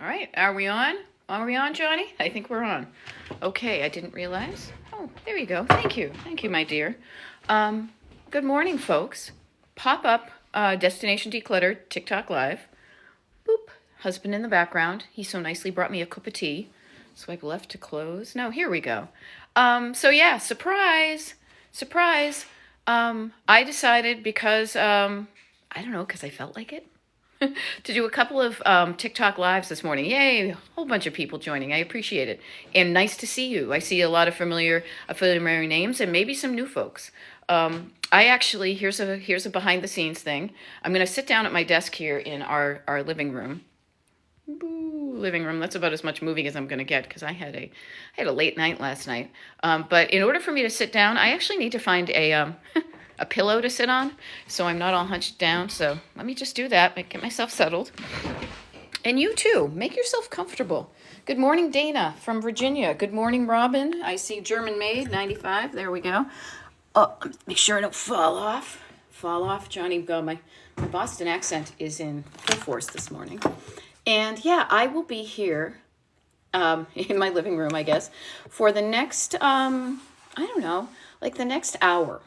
All right, are we on? Are we on, Johnny? I think we're on. Okay, I didn't realize. Oh, there you go. Thank you. Thank you, my dear. Um, Good morning, folks. Pop up Destination Declutter TikTok Live. Boop. Husband in the background. He so nicely brought me a cup of tea. Swipe left to close. No, here we go. So yeah, surprise. Surprise. I decided because, I don't know, because I felt like it to do a couple of TikTok lives this morning. Yay, a whole bunch of people joining. I appreciate it. And nice to see you. I see a lot of familiar names and maybe some new folks. I actually, here's a behind the scenes thing. I'm going to sit down at my desk here in our living room. Boo, living room. That's about as much moving as I'm going to get because I had a late night last night. But in order for me to sit down, I actually need to find a a pillow to sit on, so I'm not all hunched down. So let me just do that, get myself settled. And you too, make yourself comfortable. Good morning, Dana from Virginia. Good morning, Robin. I see German Maid 95. There we go. Oh, make sure I don't fall off. Fall off, Johnny. Go. My Boston accent is in full force this morning. And yeah, I will be here in my living room, I guess, for the next, I don't know, like the next hour.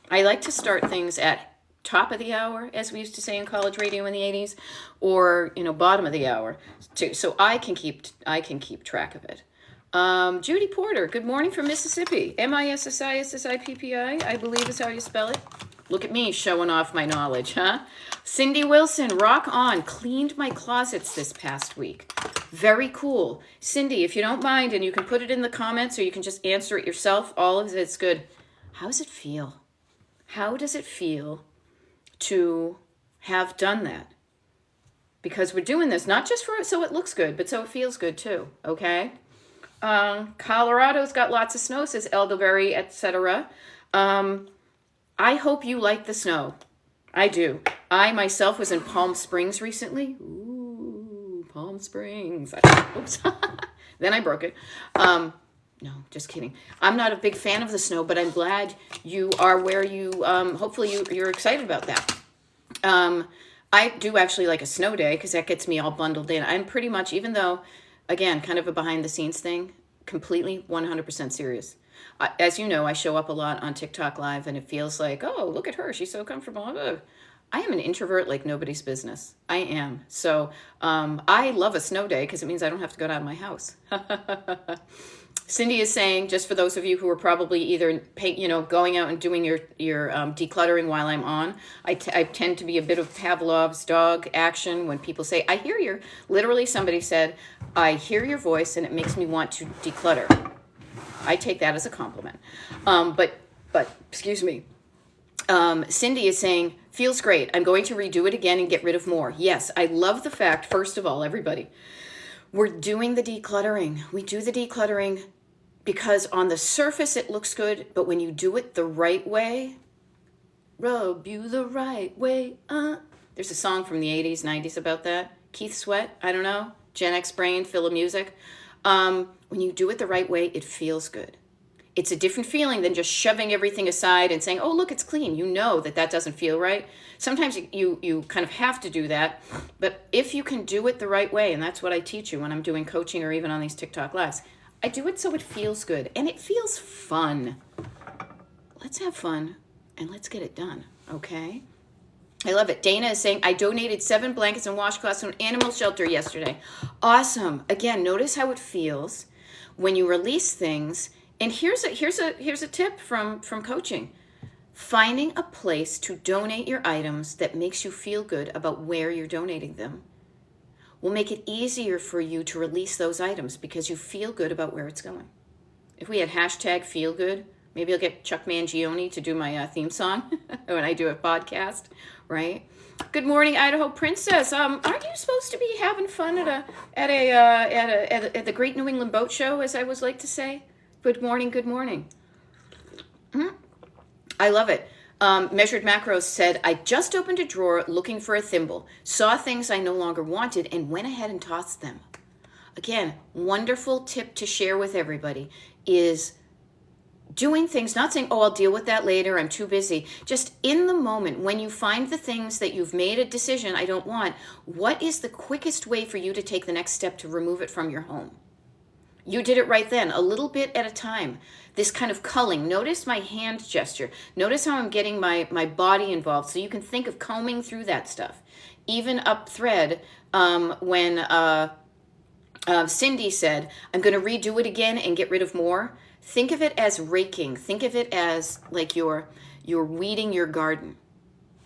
I like to start things at top of the hour, as we used to say in college radio in the 80s, or, bottom of the hour, too, so I can keep track of it. Judy Porter, good morning from Mississippi. Mississippi, I believe is how you spell it. Look at me showing off my knowledge, huh? Cindy Wilson, rock on. Cleaned my closets this past week. Very cool. Cindy, if you don't mind, and you can put it in the comments or you can just answer it yourself, all of it's good. How does it feel? How does it feel to have done that? Because we're doing this not just for so it looks good, but so it feels good too, okay? Colorado's got lots of snow, says Elderberry, etc. I hope you like the snow. I do. I myself was in Palm Springs recently. Ooh, Palm Springs. Oops. Then I broke it. No, just kidding. I'm not a big fan of the snow, but I'm glad you are where you, hopefully you're excited about that. I do actually like a snow day because that gets me all bundled in. I'm pretty much, even though, again, kind of a behind the scenes thing, completely 100% serious. As you know, I show up a lot on TikTok Live and it feels like, oh, look at her. She's so comfortable. I am an introvert like nobody's business. I am. So I love a snow day because it means I don't have to go out of my house. Cindy is saying, just for those of you who are probably either going out and doing your decluttering while I'm on, I tend to be a bit of Pavlov's dog action when people say, I hear your, literally somebody said, I hear your voice and it makes me want to declutter. I take that as a compliment. But excuse me. Cindy is saying, feels great. I'm going to redo it again and get rid of more. Yes, I love the fact, first of all, everybody, we're doing the decluttering. We do the decluttering because on the surface it looks good, but when you do it the right way, rub you the right way. There's a song from the 80s, 90s about that. Keith Sweat, I don't know. Gen X brain, Phil of music. When you do it the right way, it feels good. It's a different feeling than just shoving everything aside and saying, oh, look, it's clean. You know that doesn't feel right. Sometimes you kind of have to do that. But if you can do it the right way, and that's what I teach you when I'm doing coaching or even on these TikTok lives, I do it so it feels good and it feels fun. Let's have fun and let's get it done, okay? I love it. Dana is saying, I donated 7 blankets and washcloths to an animal shelter yesterday. Awesome. Again, notice how it feels when you release things. And here's a tip from coaching. Finding a place to donate your items that makes you feel good about where you're donating them will make it easier for you to release those items because you feel good about where it's going. If we had hashtag feel good, maybe I'll get Chuck Mangione to do my theme song when I do a podcast, right? Good morning, Idaho Princess. Aren't you supposed to be having fun at the Great New England Boat Show, as I was like to say? Good morning, good morning. I love it. Measured Macros said, I just opened a drawer looking for a thimble, saw things I no longer wanted, and went ahead and tossed them. Again, wonderful tip to share with everybody is doing things, not saying, oh, I'll deal with that later, I'm too busy. Just in the moment, when you find the things that you've made a decision I don't want, what is the quickest way for you to take the next step to remove it from your home? You did it right then, a little bit at a time. This kind of culling. Notice my hand gesture. Notice how I'm getting my body involved, so you can think of combing through that stuff. Even up thread, when Cindy said, I'm going to redo it again and get rid of more. Think of it as raking. Think of it as like you're weeding your garden.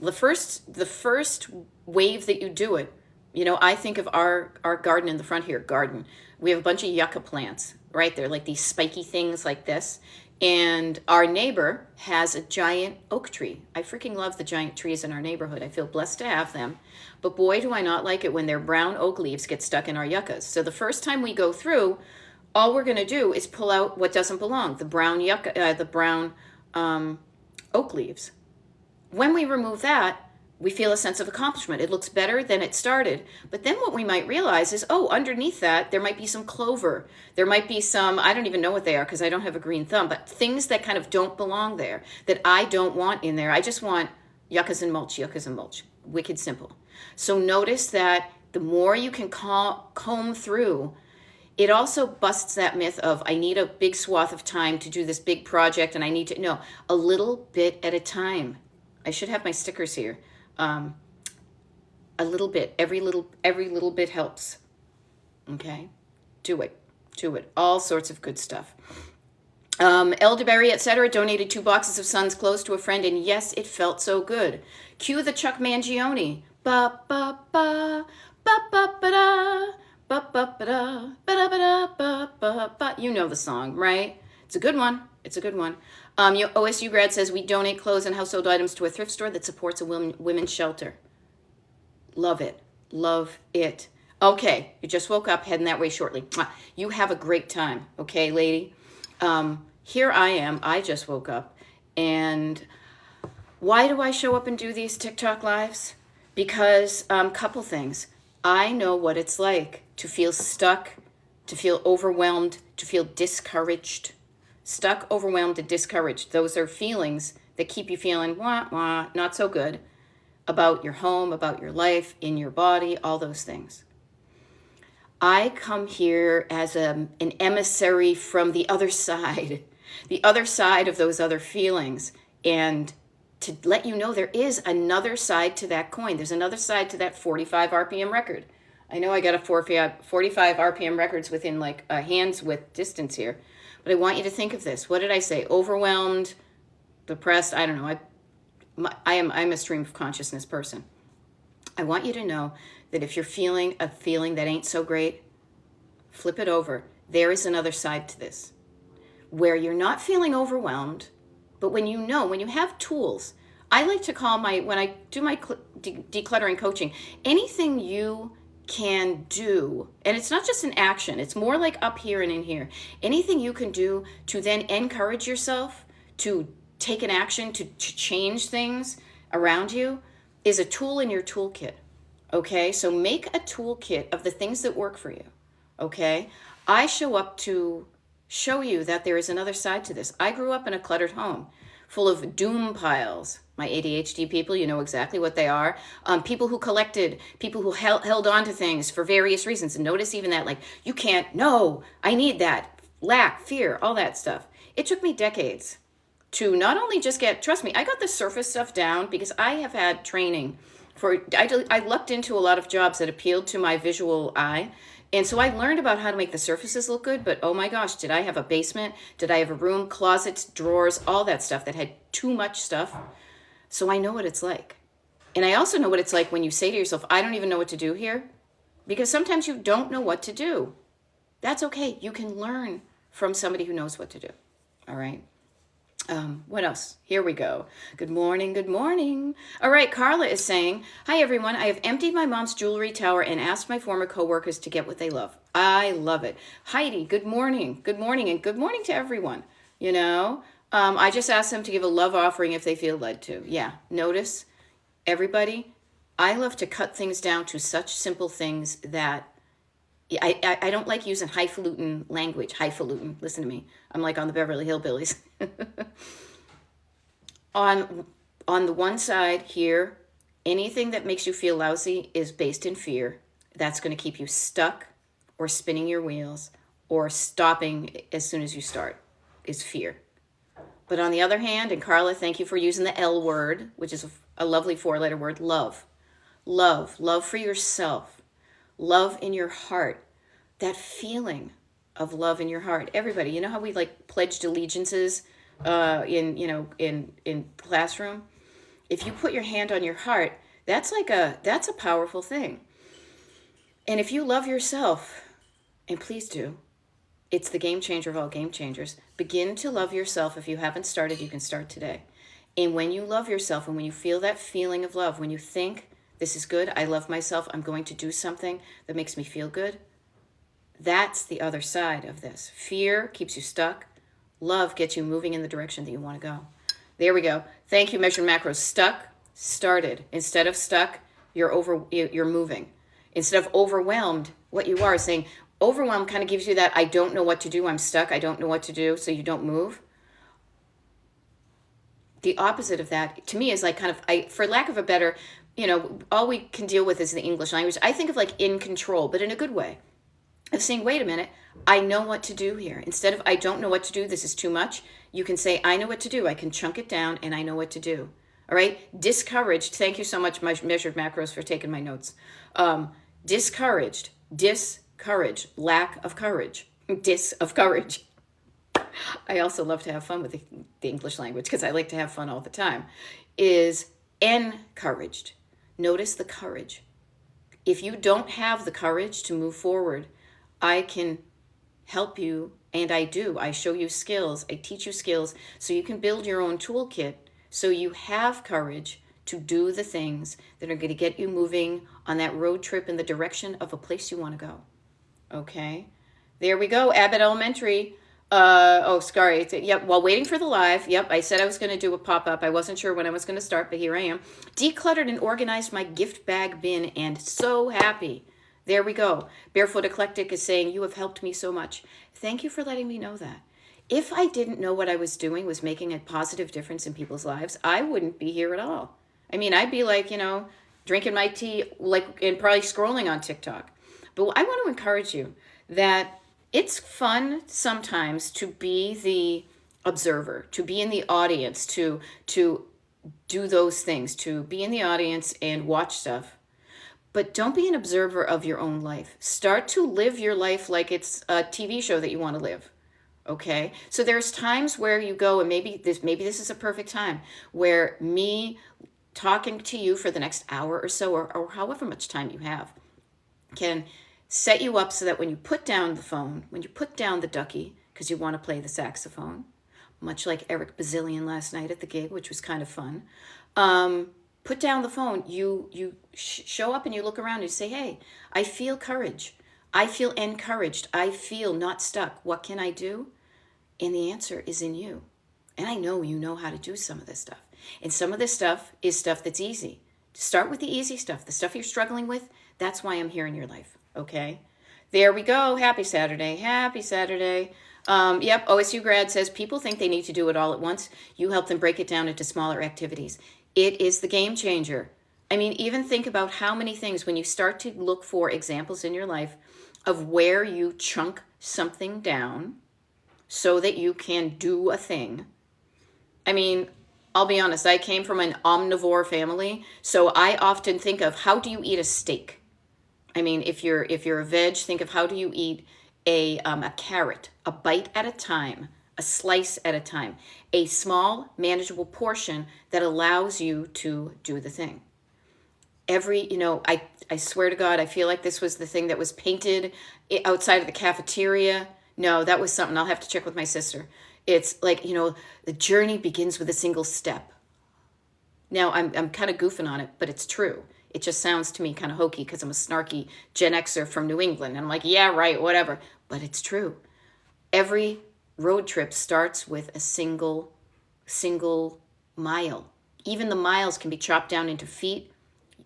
The first wave that you do it, I think of our garden in the front here, garden. We have a bunch of yucca plants, right? They're like these spiky things like this. And our neighbor has a giant oak tree. I freaking love the giant trees in our neighborhood. I feel blessed to have them. But boy, do I not like it when their brown oak leaves get stuck in our yuccas. So the first time we go through, all we're going to do is pull out what doesn't belong, the brown yucca, the brown oak leaves. When we remove that, we feel a sense of accomplishment. It looks better than it started. But then what we might realize is, oh, underneath that, there might be some clover. There might be some, I don't even know what they are because I don't have a green thumb, but things that kind of don't belong there, that I don't want in there. I just want yuccas and mulch, yuccas and mulch. Wicked simple. So notice that the more you can comb through, it also busts that myth of, I need a big swath of time to do this big project and I need to, no, a little bit at a time. I should have my stickers here. A little bit, every little bit helps. Okay, do it. All sorts of good stuff. Elderberry, etc. donated 2 boxes of Sun's clothes to a friend, and yes, it felt so good. Cue the Chuck Mangione. Ba ba ba ba ba ba da ba ba ba da ba da ba da ba ba ba. You know the song, right? It's a good one. OSU grad says we donate clothes and household items to a thrift store that supports a women's shelter. Love it. Okay, you just woke up, heading that way shortly. You have a great time, okay, lady? Here I am. I just woke up. And why do I show up and do these TikTok lives? Because couple things. I know what it's like to feel stuck, to feel overwhelmed, to feel discouraged. Stuck, overwhelmed, and discouraged. Those are feelings that keep you feeling not so good about your home, about your life, in your body, all those things. I come here as an emissary from the other side of those other feelings, and to let you know there is another side to that coin. There's another side to that 45 RPM record. I know I got a 45 RPM records within like a hand's width distance here. But I want you to think of this. What did I say? Overwhelmed, depressed, I don't know. I'm a stream of consciousness person. I want you to know that if you're feeling a feeling that ain't so great, flip it over. There is another side to this, where you're not feeling overwhelmed, but when you have tools. I like to call when I do my decluttering coaching, anything you can do, and it's not just an action, it's more like up here and in here. Anything you can do to then encourage yourself to take an action, to change things around you, is a tool in your toolkit. Okay, so make a toolkit of the things that work for you. Okay, I show up to show you that there is another side to this. I grew up in a cluttered home full of doom piles. My ADHD people, you know exactly what they are. People who collected, people who held on to things for various reasons. And notice even that, like, you can't, no, I need that, lack, fear, all that stuff. It took me decades to not only just trust me, I got the surface stuff down because I have had training I lucked into a lot of jobs that appealed to my visual eye. And so I learned about how to make the surfaces look good, but oh my gosh, did I have a basement? Did I have a room, closets, drawers, all that stuff that had too much stuff? So I know what it's like. And I also know what it's like when you say to yourself, I don't even know what to do here. Because sometimes you don't know what to do. That's okay. You can learn from somebody who knows what to do. All right. What else? Here we go. Good morning. Good morning. All right. Carla is saying, hi, everyone. I have emptied my mom's jewelry tower and asked my former coworkers to get what they love. I love it. Heidi, good morning. Good morning. And good morning to everyone. You know, I just asked them to give a love offering if they feel led to. Yeah. Notice, everybody, I love to cut things down to such simple things that I don't like using highfalutin language. Highfalutin. Listen to me. I'm like on the Beverly Hillbillies. on on the one side here, anything that makes you feel lousy is based in fear. That's going to keep you stuck or spinning your wheels or stopping as soon as you start, is fear. But on the other hand, and Carla, thank you for using the L word, which is a lovely 4-letter word, love. Love for yourself, love in your heart, that feeling of love in your heart. Everybody, you know how we like pledged allegiances in classroom? If you put your hand on your heart, that's a powerful thing. And if you love yourself, and please do, it's the game changer of all game changers. Begin to love yourself. If you haven't started, you can start today. And when you love yourself and when you feel that feeling of love, when you think, this is good, I love myself, I'm going to do something that makes me feel good, that's the other side of this. Fear keeps you stuck. Love gets you moving in the direction that you want to go. There we go. Thank you, Measured Macros. Stuck, started. Instead of stuck, you're moving. Instead of overwhelmed, what you are saying, overwhelmed kind of gives you that, I don't know what to do, I'm stuck, I don't know what to do, so you don't move. The opposite of that, to me, is like kind of, for lack of a better, all we can deal with is the English language. I think of like in control, but in a good way. Of saying, wait a minute, I know what to do here. Instead of, I don't know what to do, this is too much, you can say, I know what to do. I can chunk it down and I know what to do. All right? Discouraged. Thank you so much, Measured Macros, for taking my notes. Discouraged. Lack of courage. Of courage. I also love to have fun with the English language because I like to have fun all the time. Is encouraged. Notice the courage. If you don't have the courage to move forward, I can help you, and I do. I show you skills. I teach you skills so you can build your own toolkit so you have courage to do the things that are going to get you moving on that road trip in the direction of a place you want to go. Okay? There we go. Abbott Elementary. Sorry. Yep, while waiting for the live, I said I was going to do a pop-up. I wasn't sure when I was going to start, but here I am. Decluttered and organized my gift bag bin, and so happy. There we go. Barefoot Eclectic is saying, you have helped me so much. Thank you for letting me know that. If I didn't know what I was doing was making a positive difference in people's lives, I wouldn't be here at all. I mean, I'd be like, drinking my tea, and probably scrolling on TikTok. But I want to encourage you that it's fun sometimes to be the observer, to be in the audience, to do those things, to be in the audience and watch stuff. But don't be an observer of your own life. Start to live your life like it's a TV show that you want to live. Okay? So there's times where you go, and maybe this is a perfect time, where me talking to you for the next hour or so, or however much time you have, can set you up so that when you put down the phone, when you put down the ducky, because you want to play the saxophone, much like Eric Bazillion last night at the gig, which was kind of fun, put down the phone, you show up and you look around and you say, hey, I feel courage. I feel encouraged. I feel not stuck. What can I do? And the answer is in you. And I know you know how to do some of this stuff. And some of this stuff is stuff that's easy. Start with the easy stuff. The stuff you're struggling with, that's why I'm here in your life. Okay? There we go. Happy Saturday. Happy Saturday. OSU grad says people think they need to do it all at once. You help them break it down into smaller activities. It is the game changer. I mean, even think about how many things, when you start to look for examples in your life of where you chunk something down so that you can do a thing. I mean, I'll be honest, I came from an omnivore family, so I often think of, how do you eat a steak? I mean, if you're a veg, think of how do you eat a carrot, a bite at a time, a slice at a time, a small, manageable portion that allows you to do the thing. I swear to God, I feel like this was the thing that was painted outside of the cafeteria. No, that was something I'll have to check with my sister. It's like, the journey begins with a single step. Now, I'm kind of goofing on it, but it's true. It just sounds to me kind of hokey because I'm a snarky Gen Xer from New England. And I'm like, yeah, right, whatever. But it's true. Every road trip starts with a single mile. Even the miles can be chopped down into feet.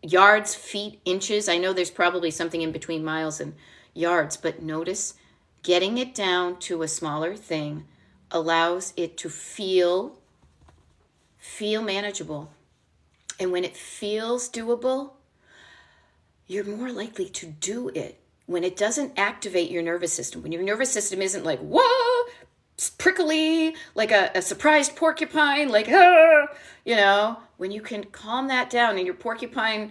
yards, feet, inches. I know there's probably something in between miles and yards, but notice getting it down to a smaller thing allows it to feel manageable. And when it feels doable, you're more likely to do it. When it doesn't activate your nervous system, when your nervous system isn't like, whoa, prickly, like a surprised porcupine, like, ah, when you can calm that down and your porcupine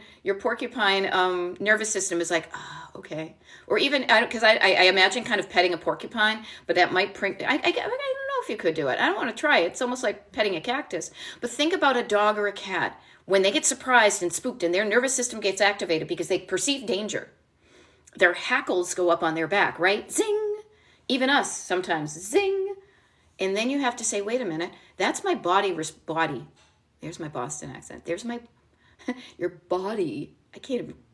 nervous system is like, okay. Or even, because I imagine kind of petting a porcupine, but that might I don't know if you could do it. I don't want to try it. It's almost like petting a cactus. But think about a dog or a cat. When they get surprised and spooked and their nervous system gets activated because they perceive danger, their hackles go up on their back, right? Zing! Even us sometimes, zing! And then you have to say, wait a minute, that's my body. There's my Boston accent. There's my, your body.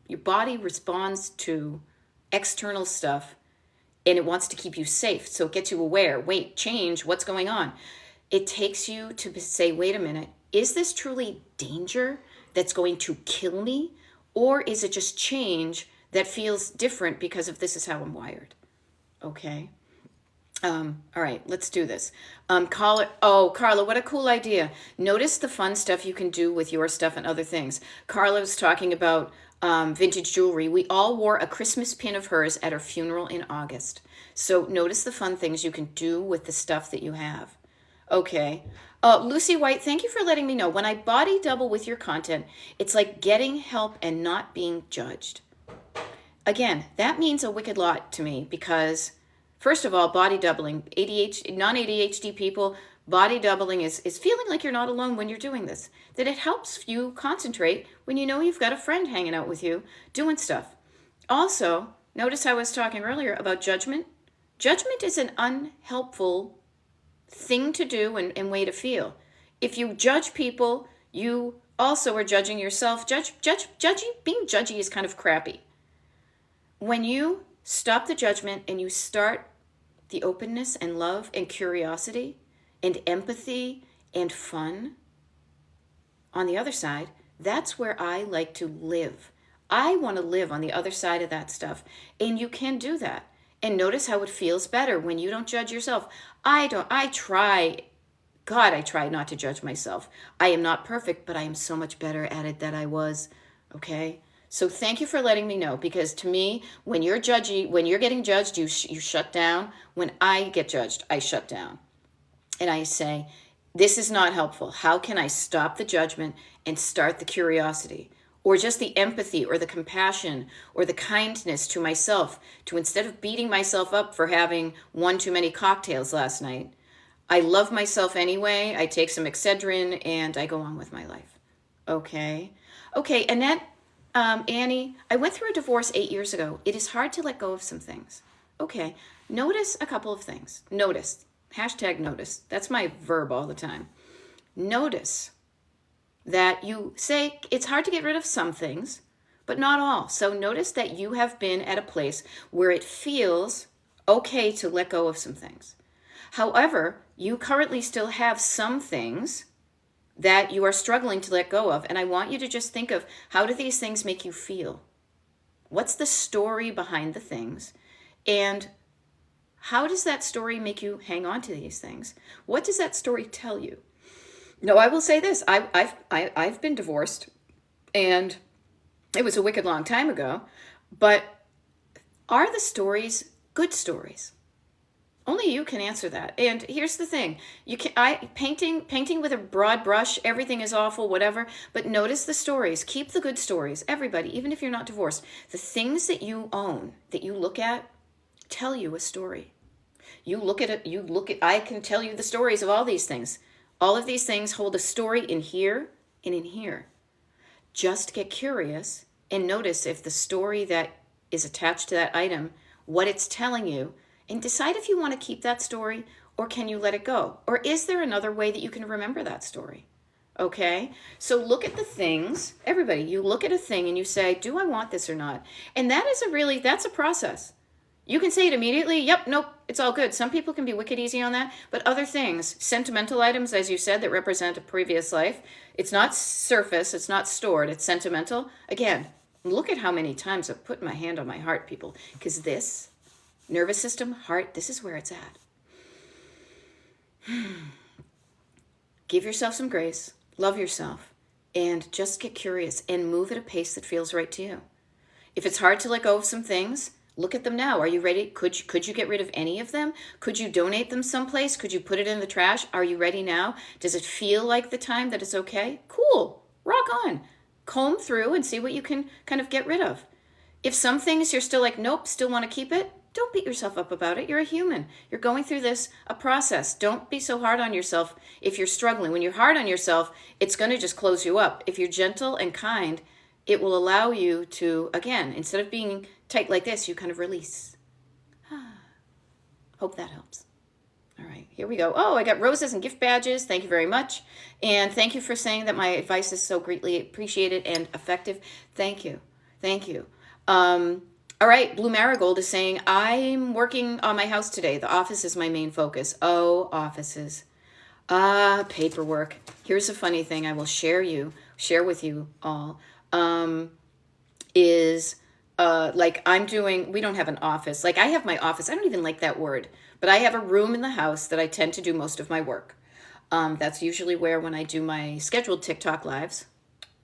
Your body responds to external stuff and it wants to keep you safe. So it gets you aware. Wait, change, what's going on? It takes you to say, wait a minute, is this truly danger that's going to kill me? Or is it just change that feels different because of this is how I'm wired? Okay. All right, let's do this. Carla, what a cool idea. Notice the fun stuff you can do with your stuff and other things. Carla was talking about vintage jewelry. We all wore a Christmas pin of hers at her funeral in August. So notice the fun things you can do with the stuff that you have. Okay. Lucy White, thank you for letting me know. When I body double with your content, it's like getting help and not being judged. Again, that means a wicked lot to me because, first of all, body doubling, non-ADHD people, body doubling is feeling like you're not alone when you're doing this. That it helps you concentrate when you know you've got a friend hanging out with you doing stuff. Also, notice how I was talking earlier about judgment. Judgment is an unhelpful thing to do and way to feel. If you judge people, you also are judging yourself. Being judgy is kind of crappy. When you stop the judgment and you start the openness and love and curiosity and empathy and fun on the other side, that's where I like to live. I want to live on the other side of that stuff. And you can do that. And notice how it feels better when you don't judge yourself. I try not to judge myself. I am not perfect, but I am so much better at it than I was. Okay? So thank you for letting me know, because to me, when you're getting judged, you shut down. When I get judged, I shut down. And I say, this is not helpful. How can I stop the judgment and start the curiosity? Or just the empathy or the compassion or the kindness to myself, to instead of beating myself up for having one too many cocktails last night, I love myself anyway. I take some Excedrin and I go on with my life. Okay, Annette, Annie, I went through a divorce 8 years ago. It is hard to let go of some things. Okay, notice a couple of things. Notice, #notice. That's my verb all the time. Notice that you say it's hard to get rid of some things, but not all. So notice that you have been at a place where it feels okay to let go of some things. However, you currently still have some things that you are struggling to let go of. And I want you to just think of, how do these things make you feel? What's the story behind the things? And how does that story make you hang on to these things? What does that story tell you? No, I will say this. I've been divorced, and it was a wicked long time ago. But are the stories good stories? Only you can answer that. And here's the thing: painting with a broad brush, everything is awful, whatever. But notice the stories. Keep the good stories. Everybody, even if you're not divorced, the things that you own, that you look at, tell you a story. You look at it. I can tell you the stories of all these things. All of these things hold a story in here and in here. Just get curious and notice if the story that is attached to that item, what it's telling you, and decide if you want to keep that story or can you let it go? Or is there another way that you can remember that story? Okay? So look at the things. Everybody, you look at a thing and you say, do I want this or not? And that's a process. You can say it immediately. Yep, nope, it's all good. Some people can be wicked easy on that, but other things, sentimental items, as you said, that represent a previous life, it's not surface, it's not stored, it's sentimental. Again, look at how many times I've put my hand on my heart, people, because this nervous system, heart, this is where it's at. Give yourself some grace, love yourself, and just get curious and move at a pace that feels right to you. If it's hard to let go of some things, look at them now. Are you ready? Could you get rid of any of them? Could you donate them someplace? Could you put it in the trash? Are you ready now? Does it feel like the time that it's okay? Cool. Rock on. Comb through and see what you can kind of get rid of. If some things you're still like, nope, still want to keep it, don't beat yourself up about it. You're a human. You're going through a process. Don't be so hard on yourself if you're struggling. When you're hard on yourself, it's going to just close you up. If you're gentle and kind, it will allow you to, again, instead of being tight like this, you kind of release. Hope that helps. All right, here we go. Oh, I got roses and gift badges. Thank you very much. And thank you for saying that my advice is so greatly appreciated and effective. Thank you. Thank you. All right, Blue Marigold is saying, I'm working on my house today. The office is my main focus. Oh, offices. Paperwork. Here's a funny thing I will share with you all. We don't have an office. Like I have my office. I don't even like that word, but I have a room in the house that I tend to do most of my work. That's usually where when I do my scheduled TikTok lives,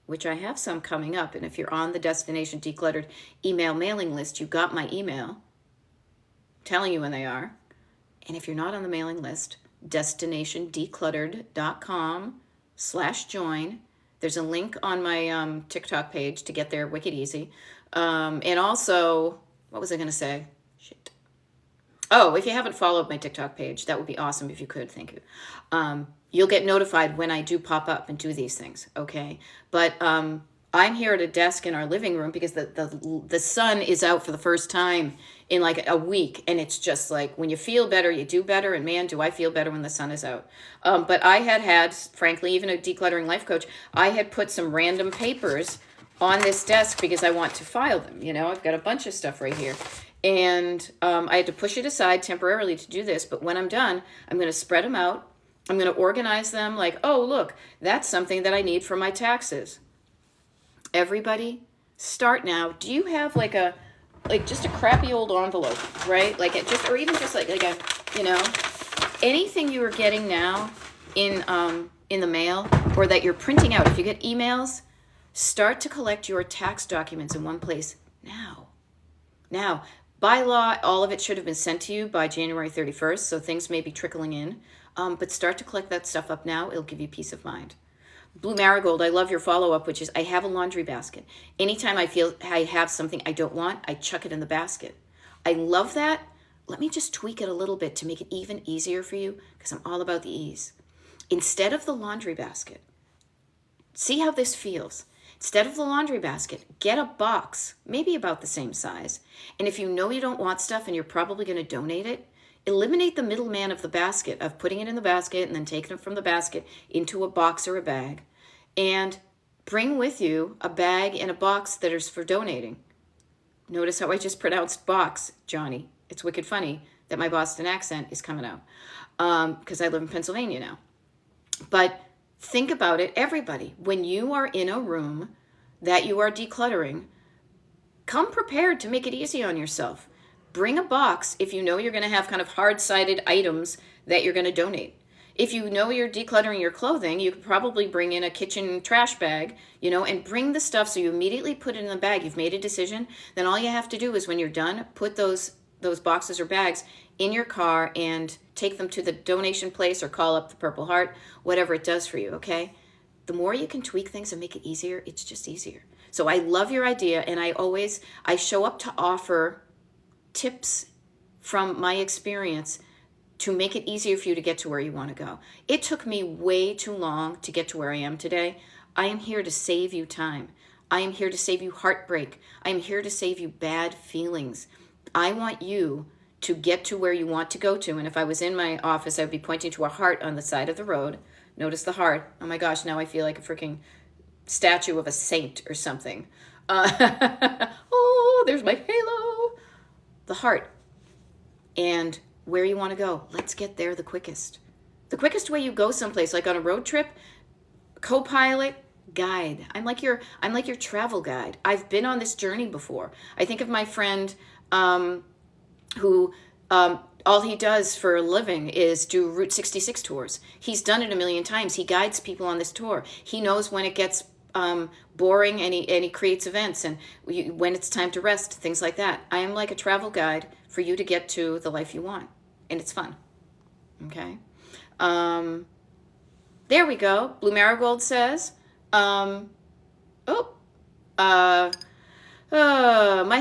which I have some coming up. And if you're on the Destination Decluttered email mailing list, you got my email telling you when they are. And if you're not on the mailing list, destinationdecluttered.com/join. There's a link on my TikTok page to get there wicked easy. And also, what was I going to say? Shit. Oh, if you haven't followed my TikTok page, that would be awesome if you could. Thank you. You'll get notified when I do pop up and do these things, okay? But I'm here at a desk in our living room because the sun is out for the first time in like a week, and it's just like when you feel better, you do better, and man, do I feel better when the sun is out. But I had, frankly, even a decluttering life coach, I had put some random papers on this desk because I want to file them. You know, I've got a bunch of stuff right here. And I had to push it aside temporarily to do this, but when I'm done, I'm going to spread them out. I'm going to organize them like, oh, look, that's something that I need for my taxes. Everybody, start now. Do you have just a crappy old envelope, right? Like it just, or even just like a, anything you are getting now in the mail or that you're printing out. If you get emails, start to collect your tax documents in one place now. Now, by law, all of it should have been sent to you by January 31st, so things may be trickling in. But start to collect that stuff up now. It'll give you peace of mind. Blue Marigold, I love your follow-up, which is I have a laundry basket. Anytime I feel I have something I don't want, I chuck it in the basket. I love that. Let me just tweak it a little bit to make it even easier for you because I'm all about the ease. Instead of the laundry basket, see how this feels. Instead of the laundry basket, get a box, maybe about the same size. And if you know you don't want stuff and you're probably going to donate it, eliminate the middleman of the basket, of putting it in the basket and then taking it from the basket into a box or a bag. And bring with you a bag and a box that is for donating. Notice how I just pronounced box, Johnny. It's wicked funny that my Boston accent is coming out because I live in Pennsylvania now. But think about it, everybody. When you are in a room that you are decluttering, come prepared to make it easy on yourself. Bring a box if you know you're going to have kind of hard-sided items that you're going to donate. If you know you're decluttering your clothing, you could probably bring in a kitchen trash bag, and bring the stuff so you immediately put it in the bag. You've made a decision. Then all you have to do is when you're done, put those boxes or bags in your car and take them to the donation place or call up the Purple Heart, whatever it does for you, okay? The more you can tweak things and make it easier, it's just easier. So I love your idea, and I show up to offer tips from my experience to make it easier for you to get to where you want to go. It took me way too long to get to where I am today. I am here to save you time. I am here to save you heartbreak. I am here to save you bad feelings. I want you to get to where you want to go to. And if I was in my office, I would be pointing to a heart on the side of the road. Notice the heart. Oh my gosh, now I feel like a freaking statue of a saint or something. Oh, there's my halo. The heart. and where you want to go. Let's get there the quickest. The quickest way you go someplace, like on a road trip, co-pilot, guide. I'm like your travel guide. I've been on this journey before. I think of my friend who all he does for a living is do Route 66 tours. He's done it a million times. He guides people on this tour. He knows when it gets boring, and he creates events, and when it's time to rest, things like that. I am like a travel guide for you to get to the life you want, and it's fun. Okay. There we go. Blue Marigold says, my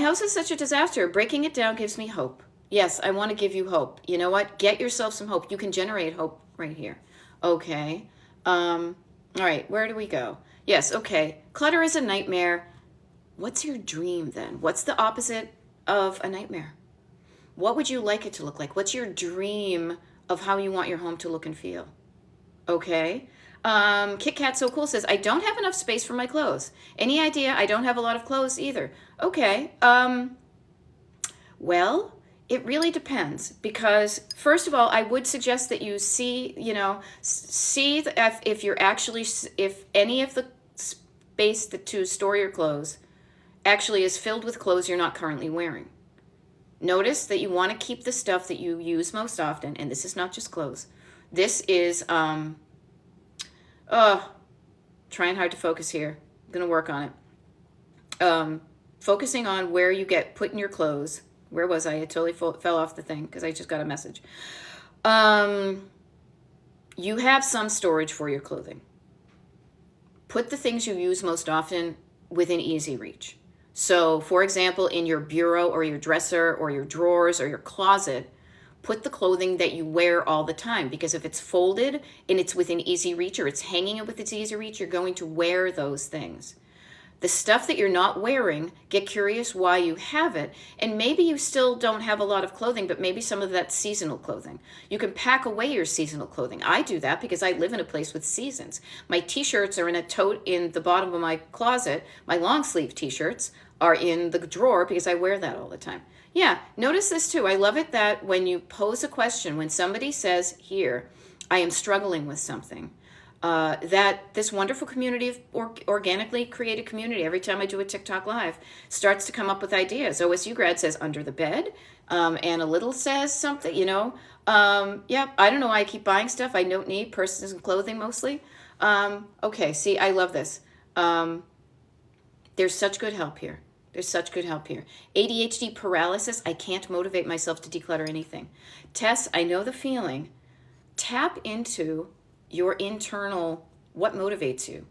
house is such a disaster. Breaking it down gives me hope. Yes, I want to give you hope. You know what? Get yourself some hope. You can generate hope right here. Okay. All right. Where do we go? Yes. Okay. Clutter is a nightmare. What's your dream then? What's the opposite of a nightmare? What would you like it to look like? What's your dream of how you want your home to look and feel? Okay. Kit Kat So Cool says, I don't have enough space for my clothes. Any idea? I don't have a lot of clothes either. Okay. Well, it really depends, because first of all, I would suggest that you see if any of the space to store your clothes actually is filled with clothes you're not currently wearing. Notice that you want to keep the stuff that you use most often, and this is not just clothes. This is trying hard to focus here. I'm gonna work on it. Focusing on where you get put in your clothes. Where was I? I totally fell off the thing because I just got a message. You have some storage for your clothing. Put the things you use most often within easy reach. So, for example, in your bureau or your dresser or your drawers or your closet, put the clothing that you wear all the time, because if it's folded and it's within easy reach, or it's hanging with its easy reach, you're going to wear those things. The stuff that you're not wearing, get curious why you have it, and maybe you still don't have a lot of clothing, but maybe some of that's seasonal clothing. You can pack away your seasonal clothing. I do that because I live in a place with seasons. My t-shirts are in a tote in the bottom of my closet. My long sleeve t-shirts are in the drawer because I wear that all the time. Yeah, notice this too. I love it that when you pose a question, when somebody says, here, I am struggling with something, that this wonderful community of organically created community, every time I do a TikTok live, starts to come up with ideas. OSU grad says under the bed. Anna Little says something, yeah, I don't know why I keep buying stuff I don't need, purses and clothing mostly. Okay, see, I love this. There's such good help here. There's such good help here. ADHD paralysis, I can't motivate myself to declutter anything. Tess, I know the feeling. Tap into your internal, what motivates you.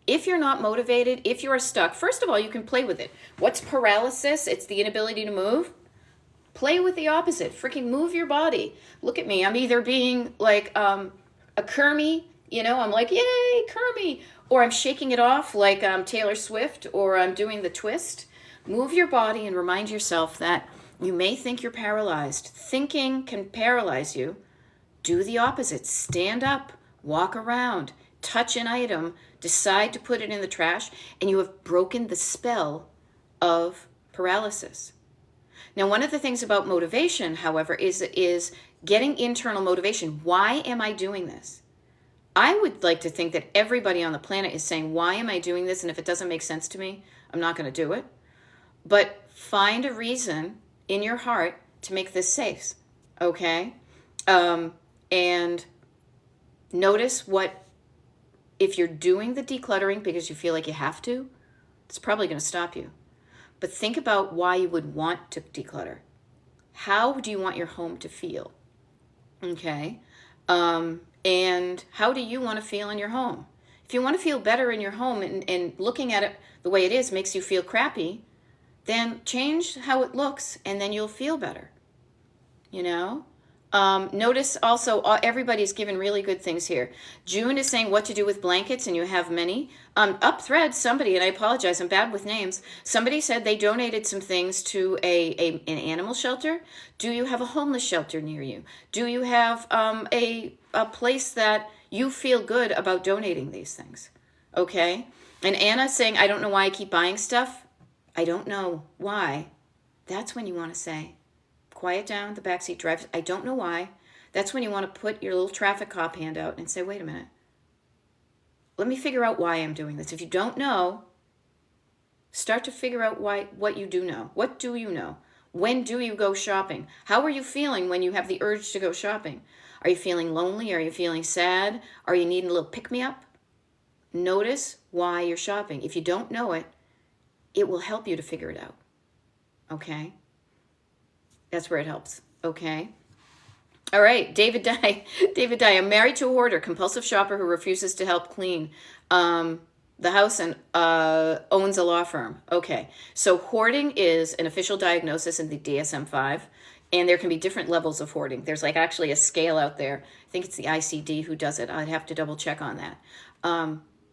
If you're not motivated, if you are stuck, first of all, you can play with it. What's paralysis? It's the inability to move. Play with the opposite. Freaking move your body. Look at me. I'm either being like a Kermie, I'm like, yay, Kermie. Or I'm shaking it off like Taylor Swift, or I'm doing the twist. Move your body and remind yourself that you may think you're paralyzed. Thinking can paralyze you. Do the opposite. Stand up, walk around, touch an item, decide to put it in the trash, and you have broken the spell of paralysis. Now, one of the things about motivation, however, is getting internal motivation. Why am I doing this? I would like to think that everybody on the planet is saying, why am I doing this? And if it doesn't make sense to me, I'm not going to do it. But find a reason in your heart to make this safe, okay? And notice if you're doing the decluttering because you feel like you have to, it's probably going to stop you. But think about why you would want to declutter. How do you want your home to feel? Okay? And how do you want to feel in your home? If you want to feel better in your home and looking at it the way it is makes you feel crappy, then change how it looks and then you'll feel better. Notice also everybody's given really good things here. June is saying what to do with blankets, and you have many. Up thread, somebody, and I apologize, I'm bad with names. Somebody said they donated some things to an animal shelter. Do you have a homeless shelter near you? Do you have a place that you feel good about donating these things? Okay. And Anna saying, I don't know why I keep buying stuff. I don't know why. That's when you want to say, quiet down the backseat driver. I don't know why. That's when you want to put your little traffic cop hand out and say, wait a minute. Let me figure out why I'm doing this. If you don't know, start to figure out what you do know. What do you know? When do you go shopping? How are you feeling when you have the urge to go shopping? Are you feeling lonely? Are you feeling sad? Are you needing a little pick-me-up? Notice why you're shopping. If you don't know it, it will help you to figure it out. Okay? That's where it helps. Okay? All right, David Dye. David Dye, I'm married to a hoarder, compulsive shopper who refuses to help clean the house and owns a law firm. Okay, so hoarding is an official diagnosis in the DSM-5, and there can be different levels of hoarding. There's like actually a scale out there. I think it's the ICD who does it. I'd have to double check on that.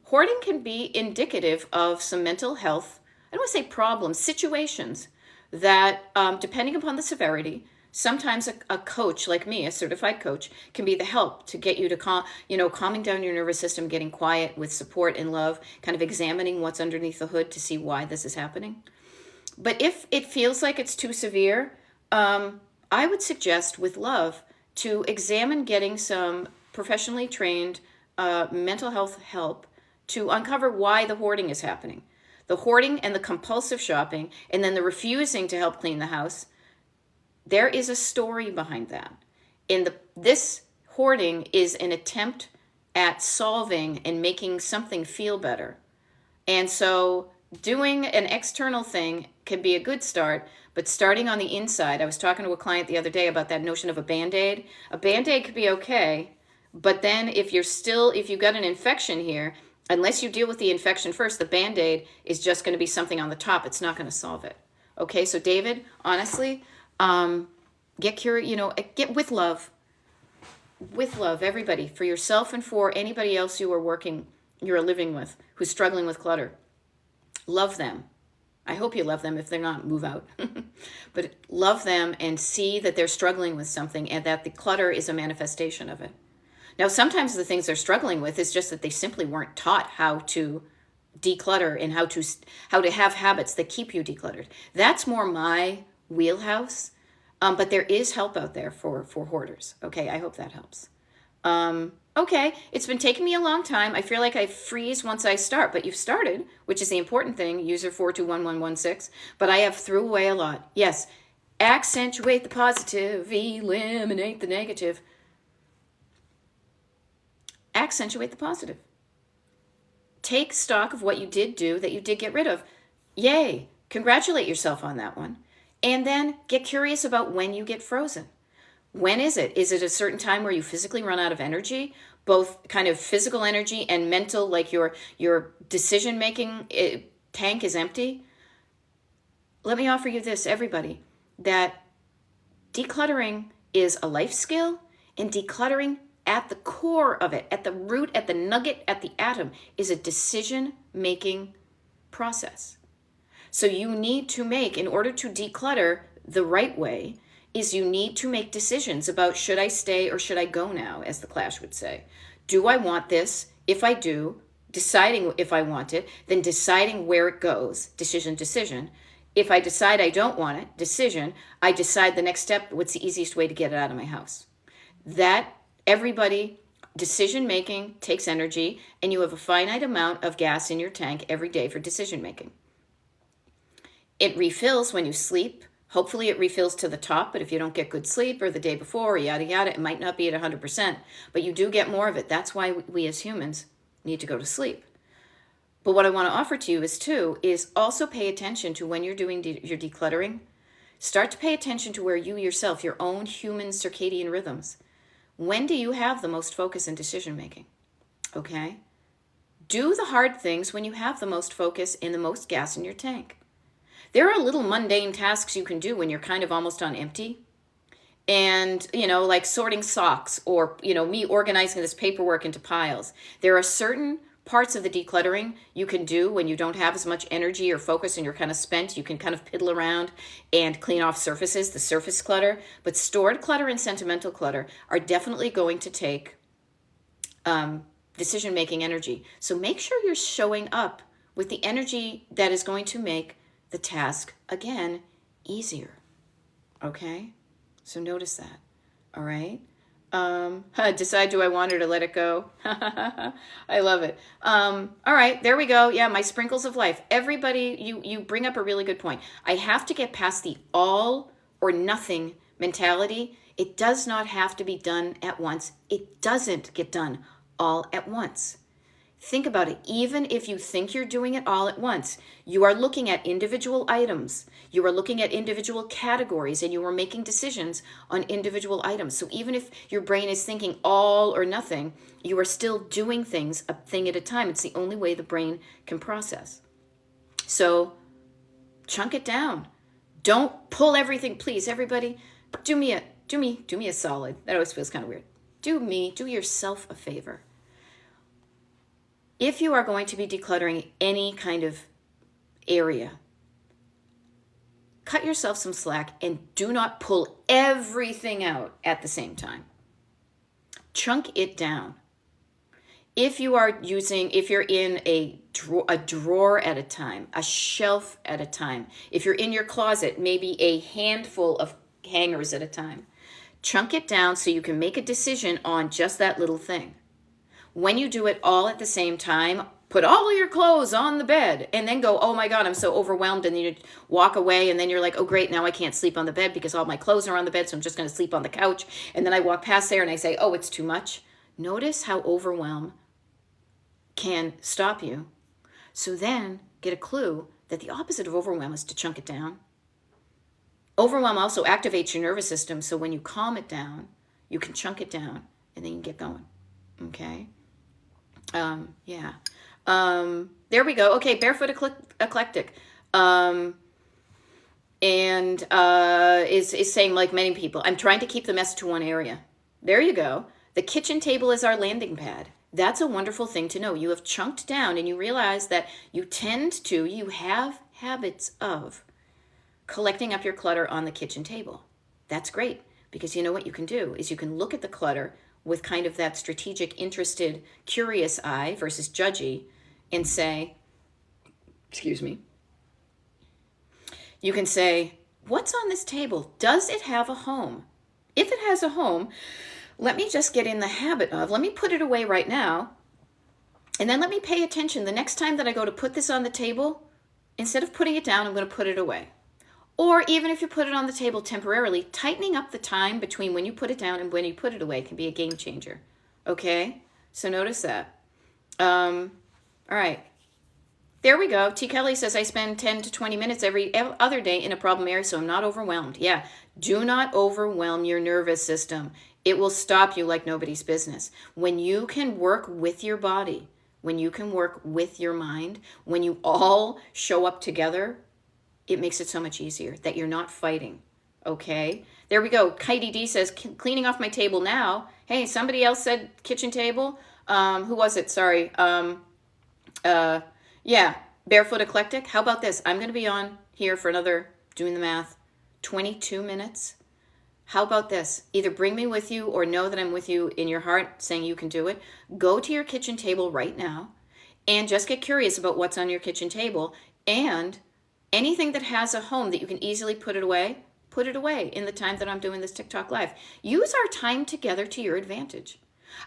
Hoarding can be indicative of some mental health, I don't want to say problems, situations that, depending upon the severity, sometimes a coach like me, a certified coach, can be the help to get you to calming down your nervous system, getting quiet with support and love, kind of examining what's underneath the hood to see why this is happening. But if it feels like it's too severe, I would suggest with love to examine getting some professionally trained mental health help to uncover why the hoarding is happening. The hoarding and the compulsive shopping, and then the refusing to help clean the house, there is a story behind that. This hoarding is an attempt at solving and making something feel better. And so doing an external thing can be a good start, but starting on the inside, I was talking to a client the other day about that notion of a Band-Aid. A Band-Aid could be okay, but then if you've got an infection here, unless you deal with the infection first, the Band-Aid is just going to be something on the top. It's not going to solve it. Okay, so David, honestly, get curious, get with love, everybody, for yourself and for anybody else you're living with, who's struggling with clutter. Love them. I hope you love them. If they're not, move out. But love them and see that they're struggling with something and that the clutter is a manifestation of it. Now, sometimes the things they're struggling with is just that they simply weren't taught how to declutter and how to have habits that keep you decluttered. That's more my wheelhouse. But there is help out there for hoarders. Okay, I hope that helps. Okay, it's been taking me a long time. I feel like I freeze once I start, but you've started, which is the important thing, user 421116. But I have threw away a lot. Yes, accentuate the positive, eliminate the negative. Accentuate the positive. Take stock of what you did do that you did get rid of. Yay, congratulate yourself on that one. And then get curious about when you get frozen. When is it? Is it a certain time where you physically run out of energy? Both kind of physical energy and mental, like your decision-making tank is empty? Let me offer you this, everybody, that decluttering is a life skill, and decluttering at the core of it, at the root, at the nugget, at the atom, is a decision-making process. So you need to make, in order to declutter the right way, is you need to make decisions about should I stay or should I go now, as the Clash would say. Do I want this? If I do, deciding if I want it, then deciding where it goes, decision. If I decide I don't want it, decision, I decide the next step, what's the easiest way to get it out of my house. That, everybody, decision-making takes energy, and you have a finite amount of gas in your tank every day for decision-making. It refills when you sleep. Hopefully it refills to the top, but if you don't get good sleep or the day before, or yada, yada, it might not be at 100%, but you do get more of it. That's why we as humans need to go to sleep. But what I want to offer to you is also pay attention to when you're doing your decluttering. Start to pay attention to where you yourself, your own human circadian rhythms. When do you have the most focus and decision making? Okay? Do the hard things when you have the most focus and the most gas in your tank. There are little mundane tasks you can do when you're kind of almost on empty. And, like sorting socks or, me organizing this paperwork into piles. There are certain parts of the decluttering you can do when you don't have as much energy or focus and you're kind of spent. You can kind of piddle around and clean off surfaces, the surface clutter. But stored clutter and sentimental clutter are definitely going to take decision-making energy. So make sure you're showing up with the energy that is going to make the task, again, easier. Okay? So notice that. All right. Decide, do I want her to let it go? I love it. All right, there we go. Yeah, my sprinkles of life. Everybody, you bring up a really good point. I have to get past the all or nothing mentality. It does not have to be done at once. It doesn't get done all at once. Think about it. Even if you think you're doing it all at once, you are looking at individual items. You are looking at individual categories and you are making decisions on individual items. So even if your brain is thinking all or nothing, you are still doing things a thing at a time. It's the only way the brain can process. So chunk it down. Don't pull everything. Please, everybody, do me a solid. That always feels kind of weird. Do yourself a favor. If you are going to be decluttering any kind of area, cut yourself some slack and do not pull everything out at the same time. Chunk it down. If you're in a drawer at a time, a shelf at a time, if you're in your closet, maybe a handful of hangers at a time, chunk it down so you can make a decision on just that little thing. When you do it all at the same time, put all of your clothes on the bed and then go, oh my God, I'm so overwhelmed. And then you walk away and then you're like, oh great, now I can't sleep on the bed because all my clothes are on the bed. So I'm just going to sleep on the couch. And then I walk past there and I say, oh, it's too much. Notice how overwhelm can stop you. So then get a clue that the opposite of overwhelm is to chunk it down. Overwhelm also activates your nervous system. So when you calm it down, you can chunk it down and then you can get going. Okay. There we go. Okay, Barefoot Eclectic. Is saying, like many people, I'm trying to keep the mess to one area. There you go. The kitchen table is our landing pad. That's a wonderful thing to know. You have chunked down and you realize that you have habits of collecting up your clutter on the kitchen table. That's great because you know what you can do is you can look at the clutter with kind of that strategic, interested, curious eye versus judgy and say, excuse me, you can say, what's on this table? Does it have a home? If it has a home, let me just get in the habit of, let me put it away right now, and then let me pay attention. The next time that I go to put this on the table, instead of putting it down, I'm going to put it away. Or even if you put it on the table temporarily, tightening up the time between when you put it down and when you put it away can be a game changer. Okay? So notice that. All right. There we go. T. Kelly says, I spend 10 to 20 minutes every other day in a problem area, so I'm not overwhelmed. Yeah. Do not overwhelm your nervous system. It will stop you like nobody's business. When you can work with your body, when you can work with your mind, when you all show up together, it makes it so much easier that you're not fighting. Okay? There we go. Heidi D says, cleaning off my table now. Hey, somebody else said kitchen table. Who was it? Sorry. Yeah, Barefoot Eclectic. How about this? I'm going to be on here for another, doing the math, 22 minutes. How about this? Either bring me with you or know that I'm with you in your heart saying you can do it. Go to your kitchen table right now and just get curious about what's on your kitchen table, and anything that has a home that you can easily put it away in the time that I'm doing this TikTok live. Use our time together to your advantage.